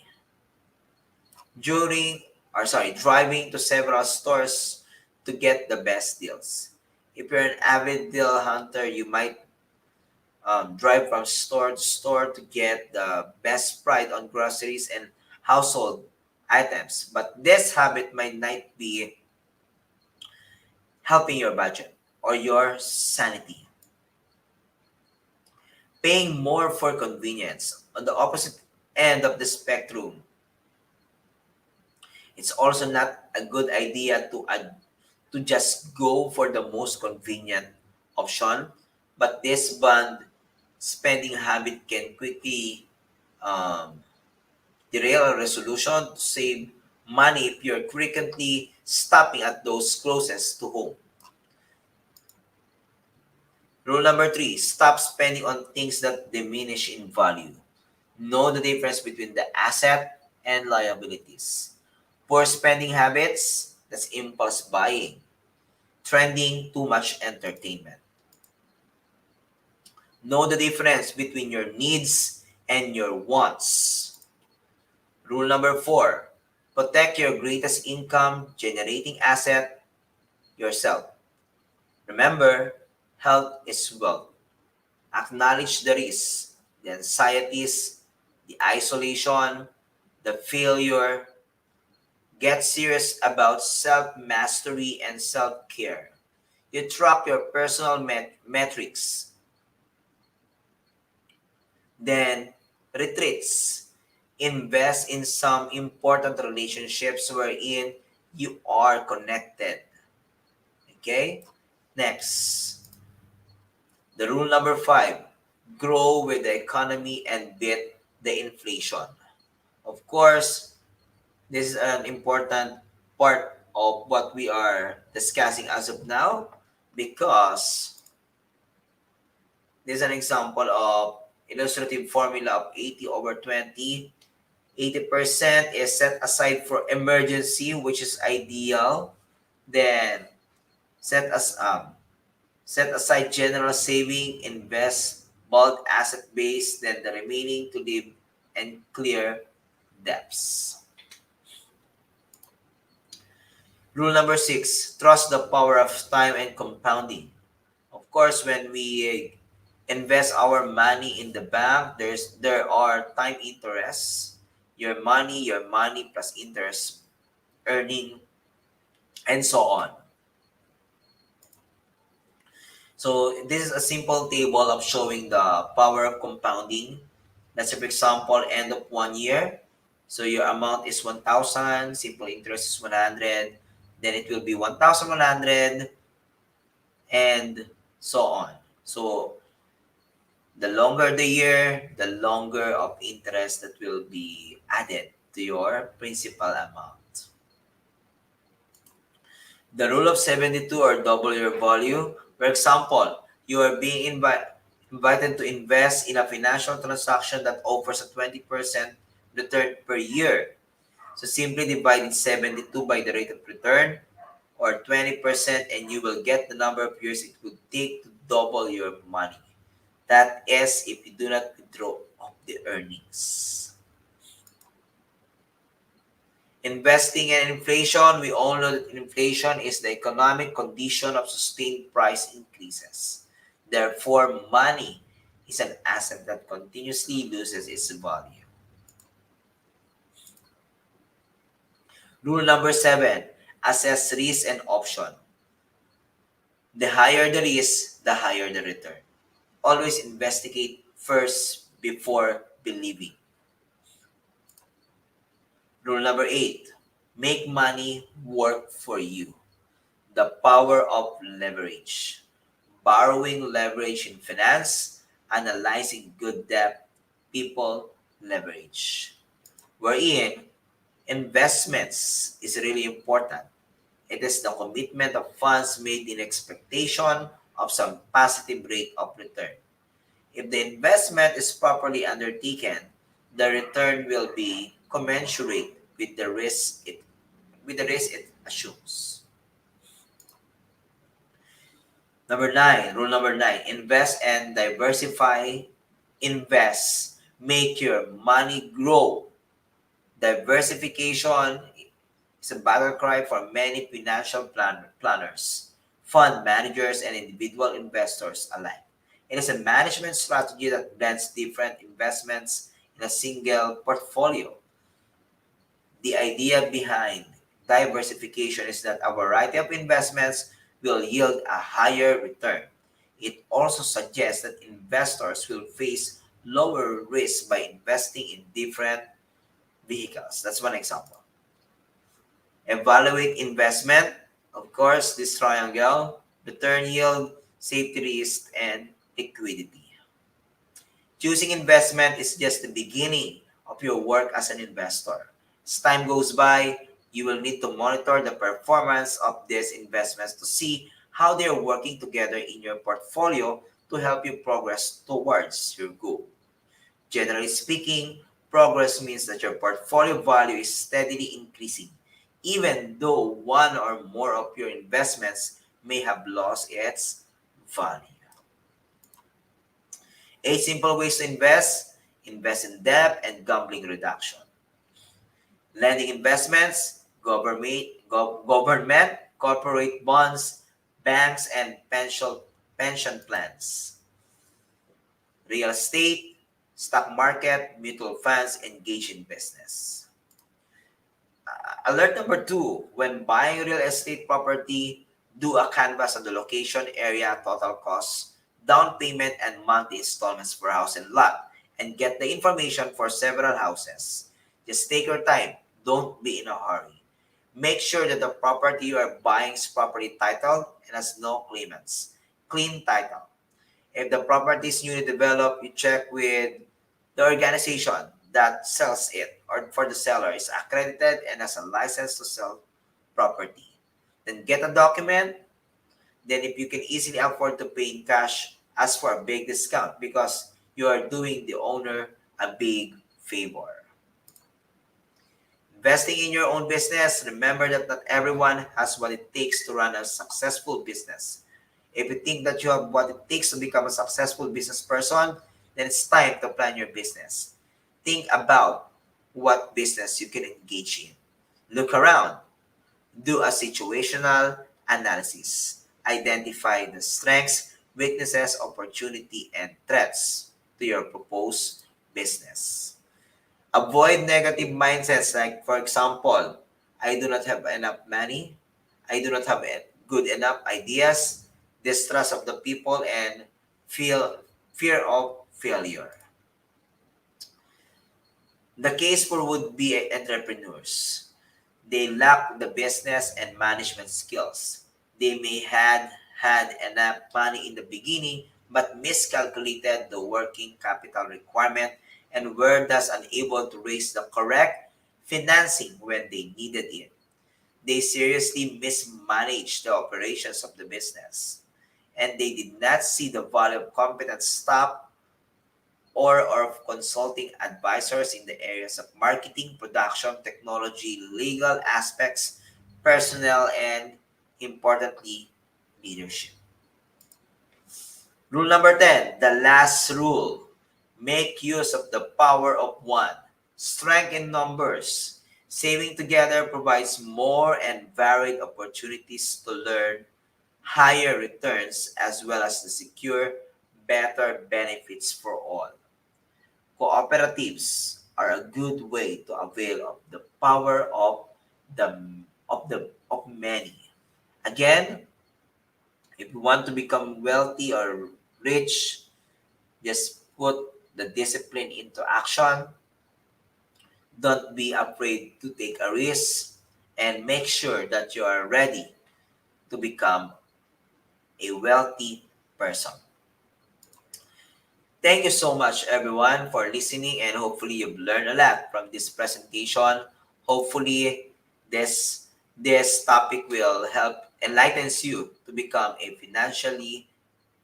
During or sorry, driving to several stores to get the best deals. If you're an avid deal hunter, you might drive from store to store to get the best price on groceries and household items. But this habit might not be helping your budget or your sanity. Paying more for convenience. On the opposite end of the spectrum, it's also not a good idea to just go for the most convenient option, but this bond spending habit can quickly um, derail a resolution to save money if you're frequently stopping at those closest to home. Rule number three, stop spending on things that diminish in value. Know the difference between the asset and liabilities. Poor spending habits, that's impulse buying. Trending, too much entertainment. Know the difference between your needs and your wants. Rule number four, protect your greatest income generating asset, yourself. Remember, health is wealth. Acknowledge the risks, the anxieties, the isolation, the failure. Get serious about self mastery and self care. You track your personal metrics, then retreats. Invest in some important relationships wherein you are connected. Okay? Next, the rule number five, grow with the economy and beat the inflation. Of course, this is an important part of what we are discussing as of now because this is an example of illustrative formula of 80 over 20. 80% is set aside for emergency, which is ideal. Then set as set aside general saving, invest bulk asset base, then the remaining to live and clear debts. Rule number six, trust the power of time and compounding. Of course, when we invest our money in the bank, there are time interests. Your money plus interest earning, and so on. So this is a simple table of showing the power of compounding. Let's say, for example, end of 1 year. So your amount is 1,000, simple interest is 100, then it will be 1,100, and so on. So the longer the year, the longer of interest that will be added to your principal amount. The rule of 72 or double your value. For example, you are being invited to invest in a financial transaction that offers a 20% return per year. So simply divide 72 by the rate of return or 20% and you will get the number of years it would take to double your money. That is if you do not withdraw of the earnings. Investing and inflation, we all know that inflation is the economic condition of sustained price increases. Therefore, money is an asset that continuously loses its value. Rule number 7, assess risk and option. The higher the risk, the higher the return. Always investigate first before believing. Rule number 8, make money work for you. The power of leverage. Borrowing leverage in finance, analyzing good debt, people leverage. Wherein investments is really important. It is the commitment of funds made in expectation of some positive rate of return. If the investment is properly undertaken, the return will be commensurate with the risk it assumes. Number 9, rule number 9, invest and diversify. Invest, make your money grow. Diversification is a battle cry for many financial planners, fund managers, and individual investors alike. It is a management strategy that blends different investments in a single portfolio. The idea behind diversification is that a variety of investments will yield a higher return. It also suggests that investors will face lower risk by investing in different vehicles. That's one example. Evaluate investment. Of course, this triangle, return yield, safety risk, and liquidity. Choosing investment is just the beginning of your work as an investor. As time goes by, you will need to monitor the performance of these investments to see how they are working together in your portfolio to help you progress towards your goal. Generally speaking, progress means that your portfolio value is steadily increasing, even though one or more of your investments may have lost its value. 8 simple ways to invest in debt and gambling reduction. Lending investments, government, corporate bonds, banks, and pension plans. Real estate, stock market, mutual funds, engage in business. Alert number 2, when buying real estate property, do a canvas of the location, area, total cost, down payment, and monthly installments per house and lot, and get the information for several houses. Just take your time. Don't be in a hurry. Make sure that the property you are buying is properly titled and has no claimants. Clean title. If the property is newly developed, you check with the organization that sells it or for the seller is accredited and has a license to sell property. Then get a document. Then if you can easily afford to pay in cash, ask for a big discount because you are doing the owner a big favor. Investing in your own business, remember that not everyone has what it takes to run a successful business. If you think that you have what it takes to become a successful business person, then it's time to plan your business. Think about what business you can engage in. Look around. Do a situational analysis. Identify the strengths, weaknesses, opportunity, and threats to your proposed business. Avoid negative mindsets like, for example, I do not have enough money, I do not have good enough ideas, distrust of the people, and feel fear of failure. The case for would-be entrepreneurs. They lack the business and management skills. They may had enough money in the beginning but miscalculated the working capital requirement and were thus unable to raise the correct financing when they needed it. They seriously mismanaged the operations of the business and they did not see the value of competent staff or of consulting advisors in the areas of marketing, production, technology, legal aspects, personnel, and importantly, leadership. Rule number 10, the last rule. Make use of the power of one. Strength in numbers. Saving together provides more and varied opportunities to learn higher returns as well as to secure better benefits for all. Cooperatives are a good way to avail of the power the of many. Again, if you want to become wealthy or rich, just put the discipline into action. Don't be afraid to take a risk and make sure that you are ready to become a wealthy person. Thank you so much, everyone, for listening, and hopefully, you've learned a lot from this presentation. Hopefully, this topic will help enlightens you to become a financially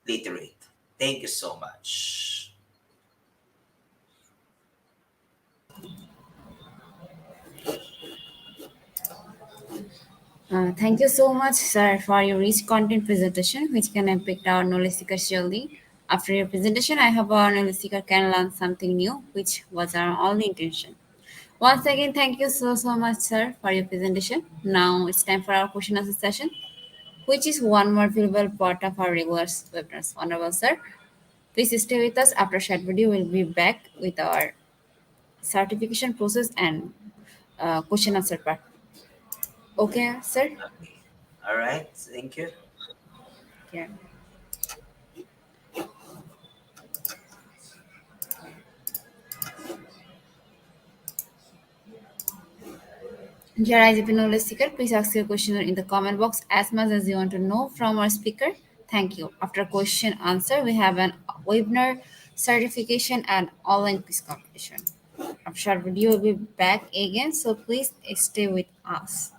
literate. Thank you so much. Thank you so much, sir, for your rich content presentation, which can impact our knowledge seeker surely. After your presentation, I hope our knowledge seeker can learn something new, which was our only intention. Once again, thank you so much, sir, for your presentation. Now it's time for our question answer session, which is one more valuable part of our regular webinars. Honorable sir, please stay with us. After short video, we'll be back with our certification process and question answer part. Okay, sir? Okay. All right. Thank you. Yeah. Dear IGP knowledge seeker, please ask your question in the comment box as much as you want to know from our speaker. Thank you. After question answer, we have an webinar certification and online quiz competition. After short video, will be back again, so please stay with us.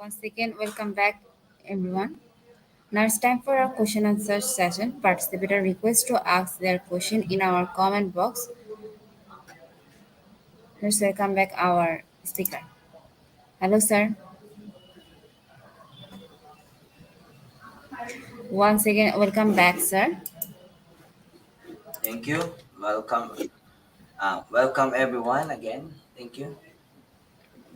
Once again, welcome back, everyone. Now it's time for our question answer session. Participator request to ask their question in our comment box. Let's welcome back our speaker. Hello, sir. Once again, welcome back, sir. Thank you. Welcome. Welcome everyone again. Thank you.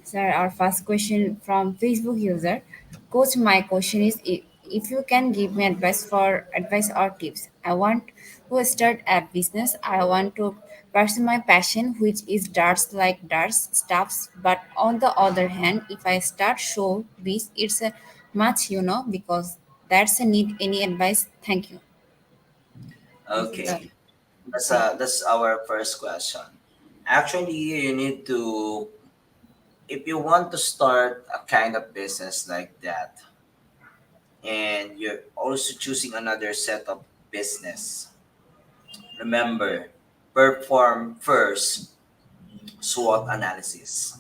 Sir, our first question from Facebook user. Coach, my question is if you can give me advice or tips. I want to start a business. I want to pursue my passion, which is darts stuffs. But on the other hand, if I start show biz, it's a much because that's a need. Any advice? Thank you. This is the Okay, that's thing. that's our first question. Actually, you need to, if you want to start a kind of business like that, and you're also choosing another set of business, remember, perform first SWOT analysis.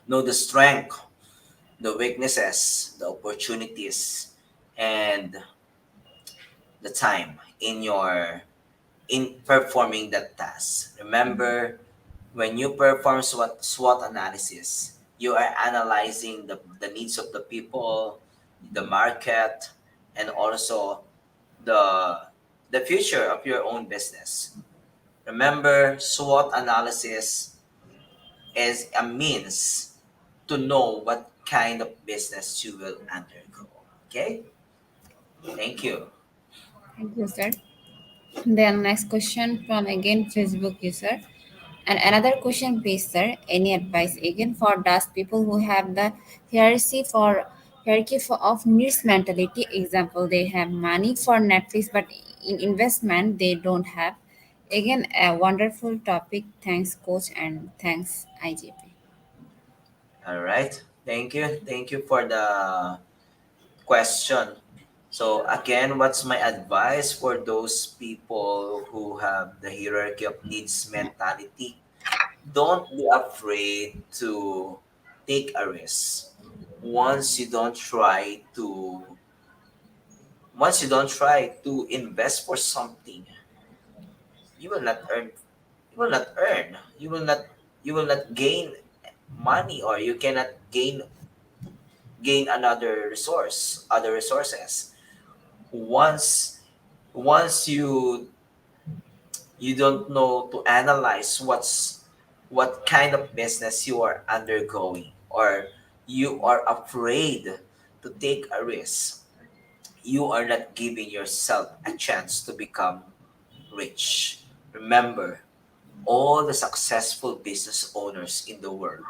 Know the strength, the weaknesses, the opportunities, and the time in performing that task. Remember, when you perform SWOT analysis, you are analyzing the needs of the people, the market, and also the the future of your own business. Remember, SWOT analysis is a means to know what kind of business you will undergo. Okay? Thank you. Thank you, sir. Then next question from again Facebook user. And another question, please, sir. Any advice again for those people who have the of needs mentality? Example, they have money for Netflix, but in investment they don't have. Again, a wonderful topic. Thanks, coach, and thanks, IGP. All right. Thank you. Thank you for the question. So again, what's my advice for those people who have the hierarchy of needs mentality? Don't be afraid to take a risk. Once you don't try to once you don't try to invest for something, you will not earn you will not earn. You will not gain money, or you cannot gain another resource, other resources. Once you don't know to analyze what kind of business you are undergoing, or you are afraid to take a risk, you are not giving yourself a chance to become rich. Remember, all the successful business owners in the world,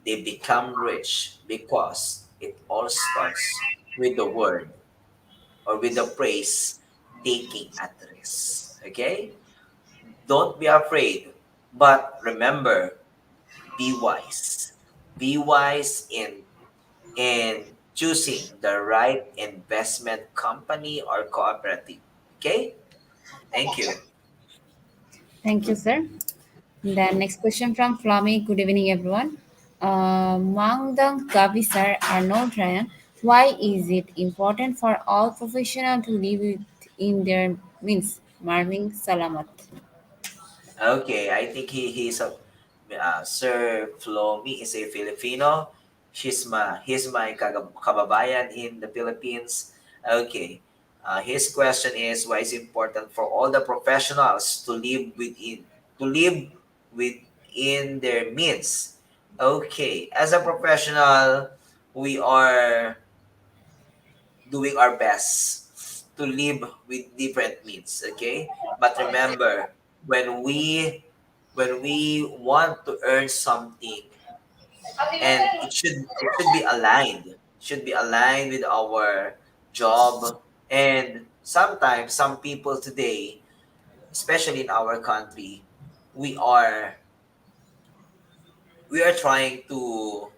they become rich because it all starts with the word, or with the phrase, taking at risk. Okay? Don't be afraid, but remember, be wise. Be wise in choosing the right investment company or cooperative. Okay? Thank you. Thank you, sir. Then next question from Flami. Good evening, everyone. Mangdang Gavi sir, Arnold Ryan. Why is it important for all professionals to live within their means? Marvin Salamat. Okay, I think he's a Sir Flomi is a Filipino. He's my kababayan in the Philippines. Okay. His question is, why is it important for all the professionals to live within their means? Okay, as a professional, we are doing our best to live with different means, okay? But remember, when we when we want to earn something, and it should be aligned, should be aligned with our job. And sometimes some people today, especially in our country, we are we are trying to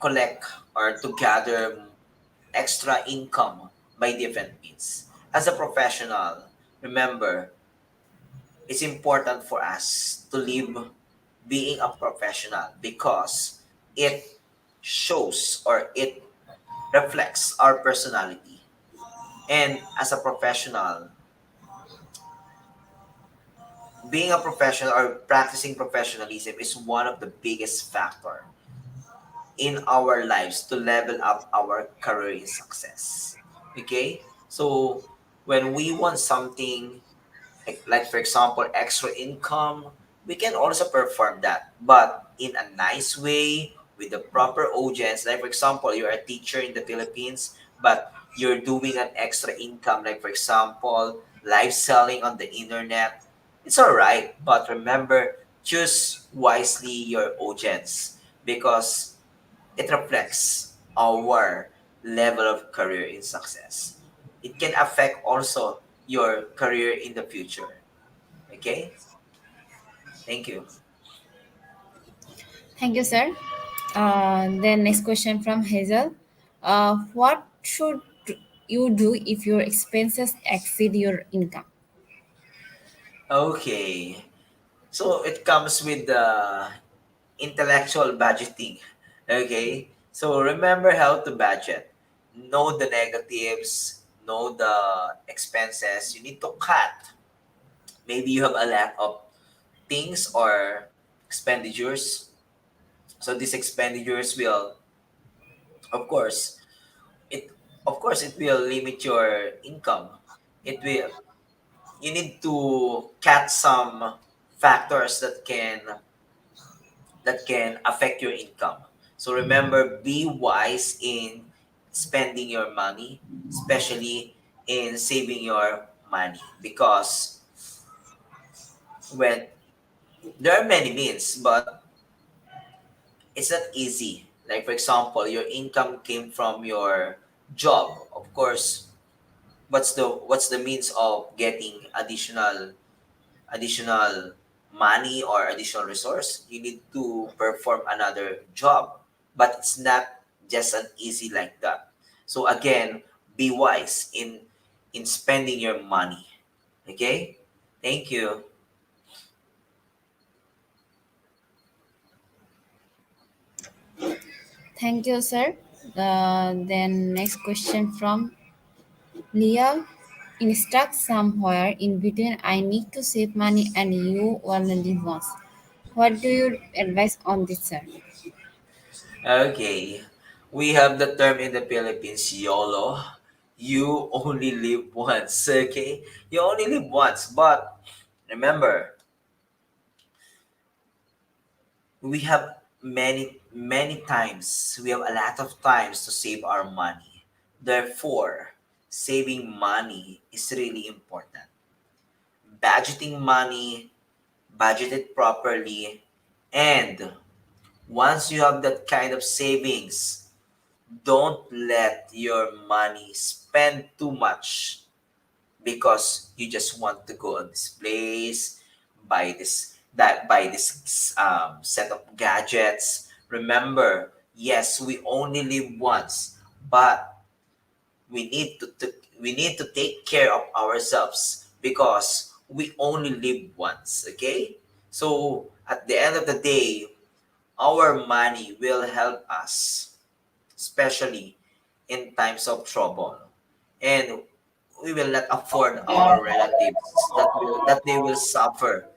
collect or to gather extra income by different means. As a professional, remember, it's important for us to live being a professional, because it shows, or it reflects our personality. And as a professional, being a professional or practicing professionalism is one of the biggest factor in our lives to level up our career success. Okay? So when we want something, like for example extra income, we can also perform that, but in a nice way, with the proper audience. Like for example, you're a teacher in the Philippines, but you're doing an extra income, like for example, live selling on the internet. It's all right, but remember, choose wisely your audience because it reflects our level of career in success. It can affect also your career in the future. Okay? Thank you. Thank you, sir. Then next question from Hazel. What should you do if your expenses exceed your income? Okay. So it comes with the intellectual budgeting. Okay. So remember how to budget. Know the negatives, know the expenses. You need to cut. Maybe you have a lot of things or expenditures. So these expenditures will, of course, it it will limit your income. It will you need to cut some factors that can affect your income. So remember, be wise in spending your money, especially in saving your money, because when there are many means, but it's not easy. Like for example, your income came from your job. Of course, what's the means of getting additional money or additional resource? You need to perform another job, but it's not just an easy like that. So again, be wise in spending your money. Okay, thank you. Thank you, sir. Then next question from Leah. In stuck somewhere in between, I need to save money and you only live once. What do you advise on this, sir? Okay, we have the term in the Philippines, YOLO. You only live once. Okay, you only live once, but remember, we have many times, we have a lot of times to save our money. Therefore, saving money is really important. Budgeting money, budget it properly, and once you have that kind of savings, don't let your money spend too much because you just want to go on this place, buy this set of gadgets. Remember, yes, we only live once, but we need to take care of ourselves because we only live once. Okay, so at the end of the day, our money will help us, especially in times of trouble, and we will not afford our relatives that they will suffer,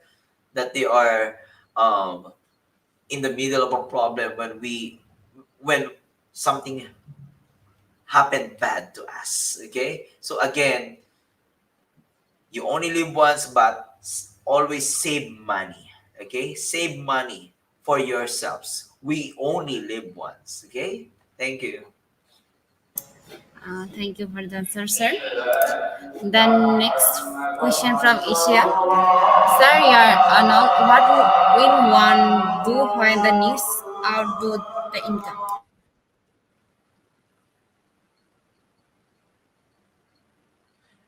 that they are um, in the middle of a problem when something happened bad to us. Okay, so again, you only live once, but always save money. Okay, save money for yourselves. We only live once. Okay, thank you. Thank you for the answer, sir. Then next question from Asia. Sir, what will one do when the needs outdo the income?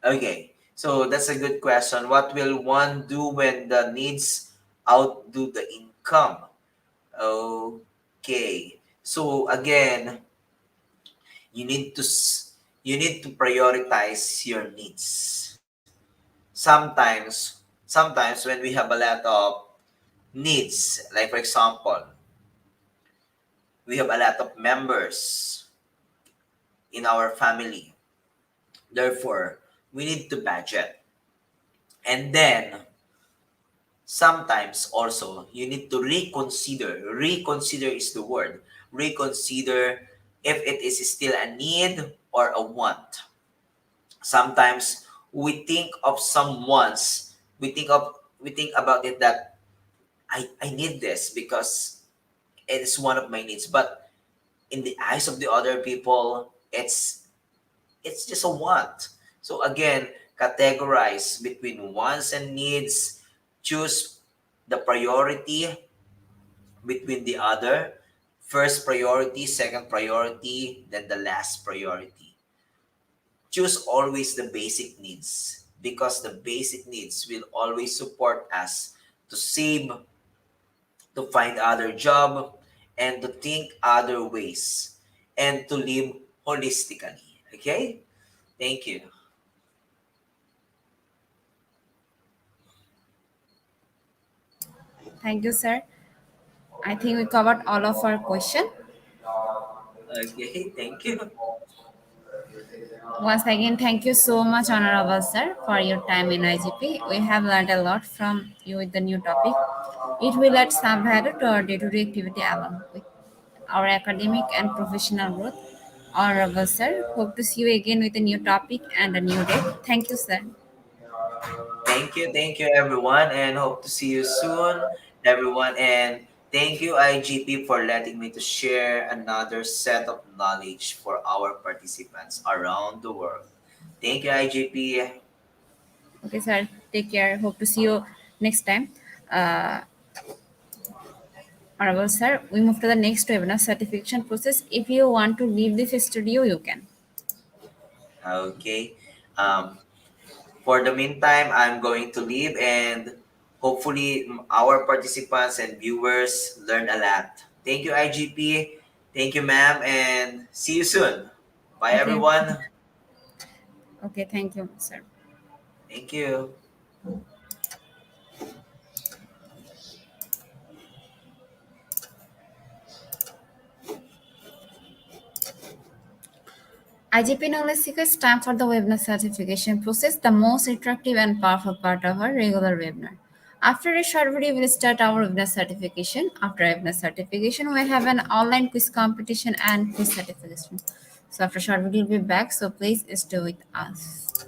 Okay, so that's a good question. What will one do when the needs outdo the income? Okay, so again, you need to you need to prioritize your needs. Sometimes when we have a lot of needs, like for example, we have a lot of members in our family. Therefore, we need to budget. And then sometimes also you need to reconsider is the word, reconsider if it is still a need or a want. Sometimes we think of someone's we think about it that I need this because it's one of my needs, but in the eyes of the other people, it's just a want. So again, categorize between wants and needs. Choose the priority between the other. First priority, second priority, then the last priority. Choose always the basic needs, because the basic needs will always support us to save, to find other job, and to think other ways, and to live holistically. Okay? Thank you. Thank you, sir. I think we covered all of our question. Okay, thank you. Once again, thank you so much, Honorable Sir, for your time in IGP. We have learned a lot from you with the new topic. It will add some value to our day-to-day activity along with our academic and professional growth. Honorable Sir, hope to see you again with a new topic and a new day. Thank you, sir. Thank you, everyone, and hope to see you soon, everyone. And thank you, IGP, for letting me to share another set of knowledge for our participants around the world. Thank you, IGP. Okay, sir. Take care. Hope to see you next time. Uh, Honorable Sir, we move to the next webinar certification process. If you want to leave this studio, you can. Okay. Um, for the meantime, I'm going to leave, and hopefully our participants and viewers learn a lot. Thank you, IGP. Thank you, ma'am, and see you soon. Bye, Okay. everyone. Okay. Thank you, sir. Thank you. IGP Knowledge Seekers time for the webinar certification process, the most interactive and powerful part of our regular webinar. After a short video, we'll start our webinar certification. After webinar certification, we have an online quiz competition and quiz certification. So after short video, we'll be back. So please stay with us.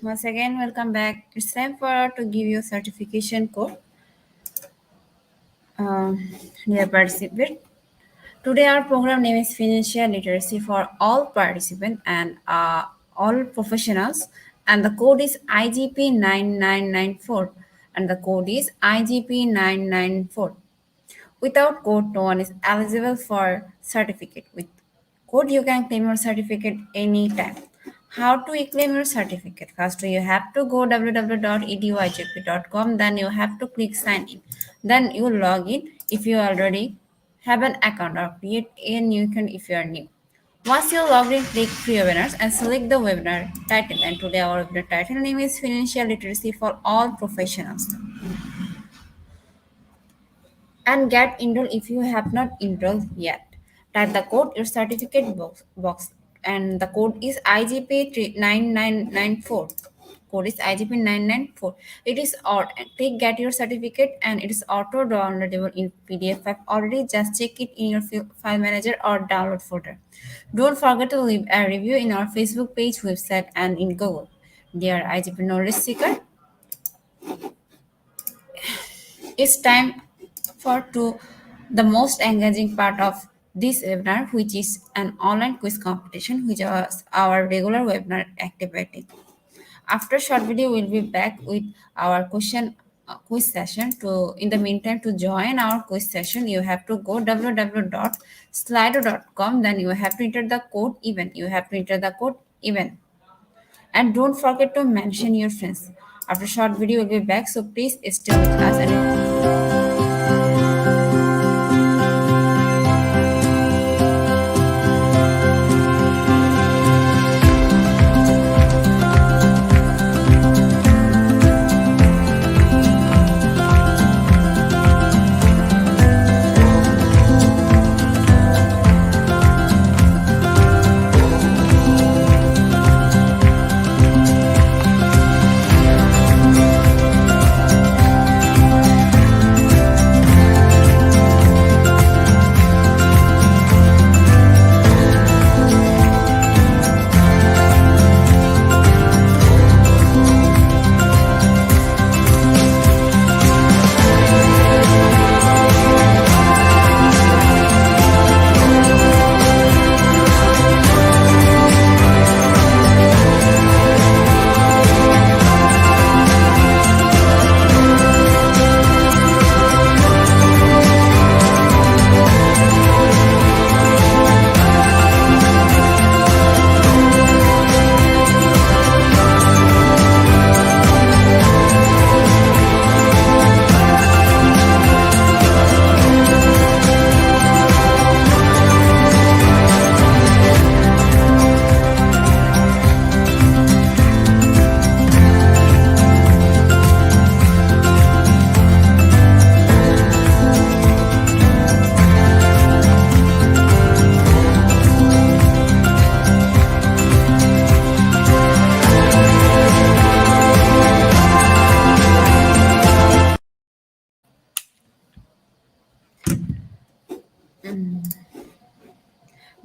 Once again, welcome back. It's time for to give you certification code. Dear participant, Today, our program name is Financial Literacy for all participants and all professionals, and the code is IGP 9994, and the code is IGP 994. Without code, no one is eligible for certificate. With code, you can claim your certificate anytime. How to claim your certificate? First, you have to go www.eduijp.com. Then you have to click sign in. Then you log in if you already have an account or create a new account if you are new. Once you log in, click free webinars and select the webinar title. And today our webinar title name is Financial Literacy for All Professionals, and get enrolled if you have not enrolled yet. Type the code your certificate box and the code is IGP9994. Code is IGP994. It is click get your certificate and it is auto downloadable in PDF file. Already just check it in your file manager or download folder. Don't forget to leave a review in our Facebook page, website, and in Google. Dear IGP knowledge seeker, it's time for to the most engaging part of this webinar, which is an online quiz competition, which was our regular webinar activity. After short video, we'll be back with our quiz session. To in the meantime, to join our quiz session, you have to go www.slido.com. Then you have to enter the code event. You have to enter the code event, and don't forget to mention your friends. After short video, we'll be back. So please stay with us and.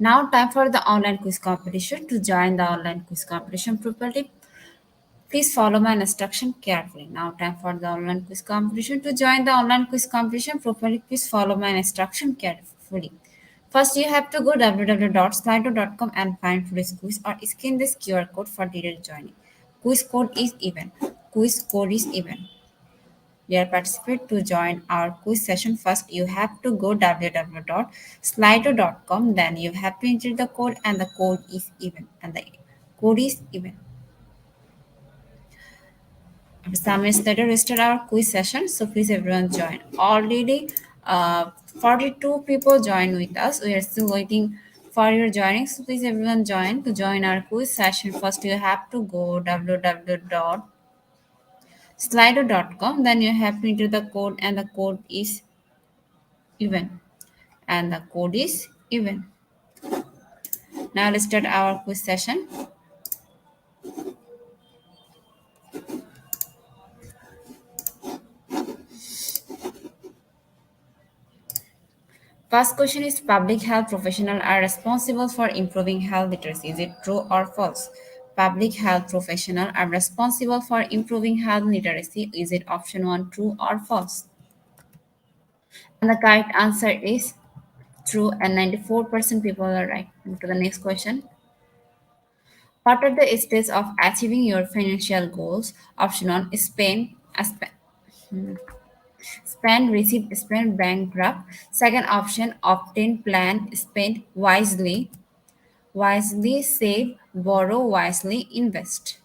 Now, time for the online quiz competition. To join the online quiz competition properly, please follow my instruction carefully. Now, time for the online quiz competition. To join the online quiz competition properly, please follow my instruction carefully. First, you have to go www.slido.com and find today's quiz or scan this QR code for direct joining. Quiz code is even. Quiz code is even. Dear participant, to join our quiz session, first you have to go www.slido.com. Then you have to enter the code and the code is even. And the code is even. After some minutes later, we start our quiz session. So please everyone join. Already 42 people join with us. We are still waiting for your joining. So please everyone join. To join our quiz session, first you have to go www.slido.com. Then you have to enter the code and the code is even. And the code is even. Now let's start our quiz session. First question is public health professionals are responsible for improving health literacy. Is it true or false? Public health professionals are responsible for improving health literacy. Is it option 1 true or false? And the correct answer is true, and 94% people are right. Move to the next question. What are the stages of achieving your financial goals? Option 1, spend, receive, spend, bankrupt. Second option, obtain, plan, spend wisely, save, borrow wisely, invest.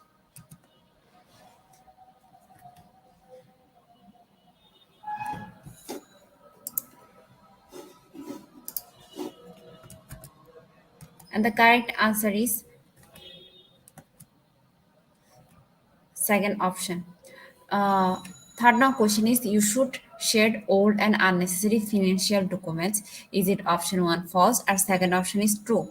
And the correct answer is second option. Uh, Third now question is you should shed old and unnecessary financial documents. Is it option 1 false or second option is true?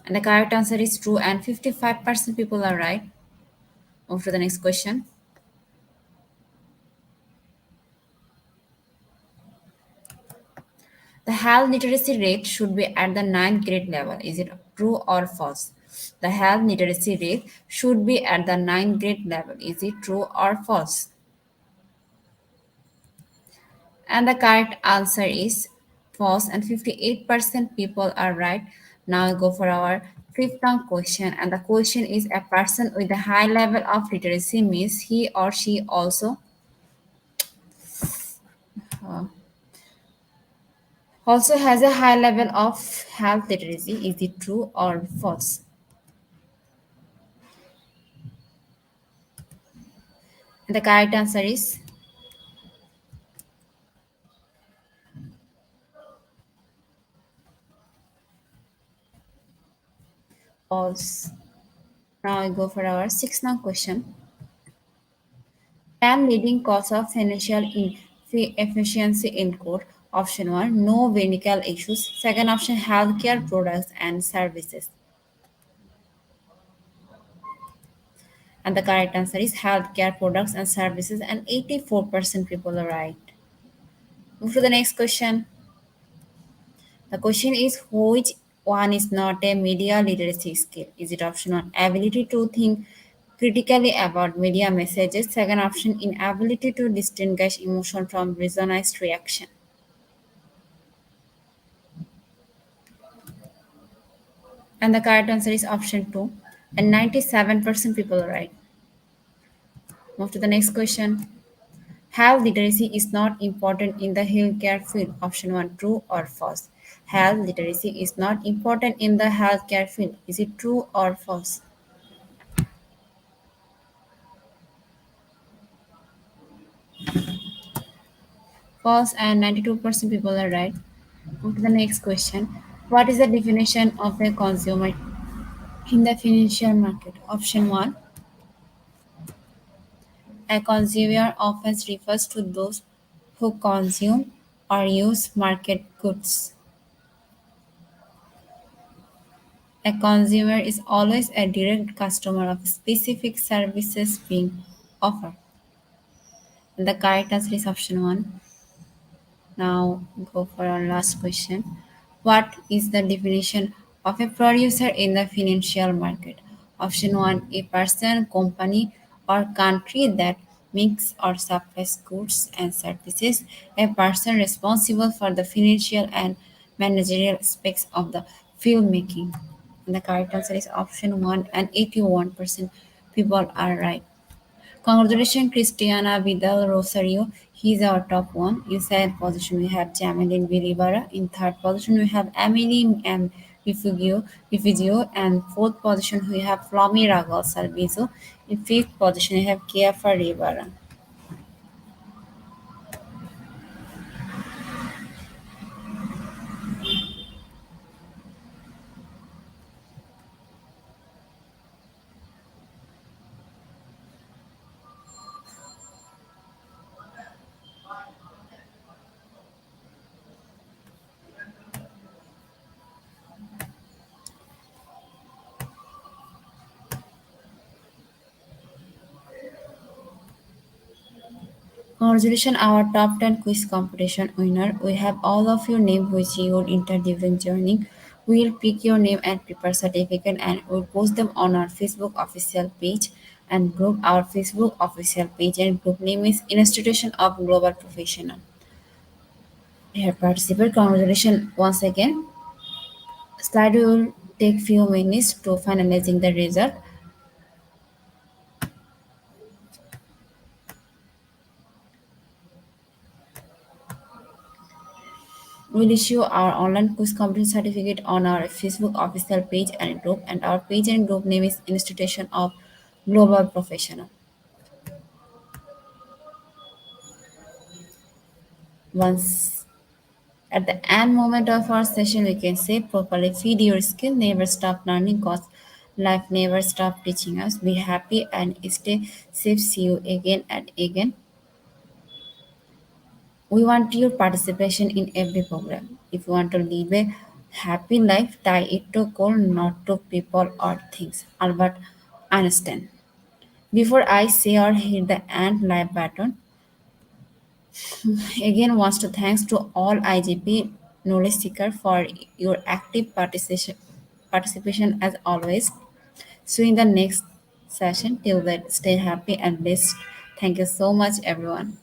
And the correct answer is true and 55% people are right. Move to the next question. The health literacy rate should be at the ninth grade level. Is it true or false? The health literacy rate should be at the ninth grade level. Is it true or false? And the correct answer is false, and 58% people are right. Now we go for our fifth round question, and the question is a person with a high level of literacy means he or she also has a high level of health literacy. Is it true or false? And the correct answer is false. Now I go for our sixth round question. 10 leading cause of financial efficiency include option 1 no medical issues, second option healthcare products and services, and the correct answer is healthcare products and services, and 84% people are right. Move to the next question. The question is which one is not a media literacy skill? Is it option 1 ability to think critically about media messages, second option inability to distinguish emotion from reasonized reaction, and the correct answer is option 2. And 97% people are right. Move to the next question. Health literacy is not important in the healthcare field. Option 1 true or false? Health literacy is not important in the healthcare field. Is it true or false? False, and 92% people are right. Move to the next question. What is the definition of a consumer in the financial market? Option 1, a consumer often refers to those who consume or use market goods. A consumer is always a direct customer of specific services being offered. And the correct answer is option 1. Now go for our last question. What is the definition of a producer in the financial market? Option 1, a person, company, or country that makes or supplies goods and services. A person responsible for the financial and managerial aspects of the filmmaking. And the correct answer is option 1, and 81% people are right. Congratulations, Cristiana Vidal Rosario. He's our top one. In second position, we have Jamelin Vilibara. In third position, we have Emily M. Refugio. And fourth position, we have Flomi Ragal Salvizo. In fifth position, we have Kiafa Rivera. Congratulations, our top 10 quiz competition winner. We have all of your name which you would enter during joining. We'll pick your name and prepare certificate and we'll post them on our Facebook official page. and group. Our Facebook official page and group name is Institution of Global Professional. Dear participant, congratulations once again. Slide will take few minutes to finalizing the result. We'll issue our online quiz completion certificate on our Facebook official page and group, and our page and group name is Institution of Global Professional. Once at the end moment of our session, we can say properly feed your skill, never stop learning because life never stop teaching us. Be happy and stay safe. See you again and again. We want your participation in every program. If you want to live a happy life, tie it to goal, not to people or things. Albert Einstein. Before I say or hit the end live button, again wants to thanks to all IGP knowledge seeker for your active participation as always. See you in the next session. Till then, stay happy and blessed. Thank you so much, everyone.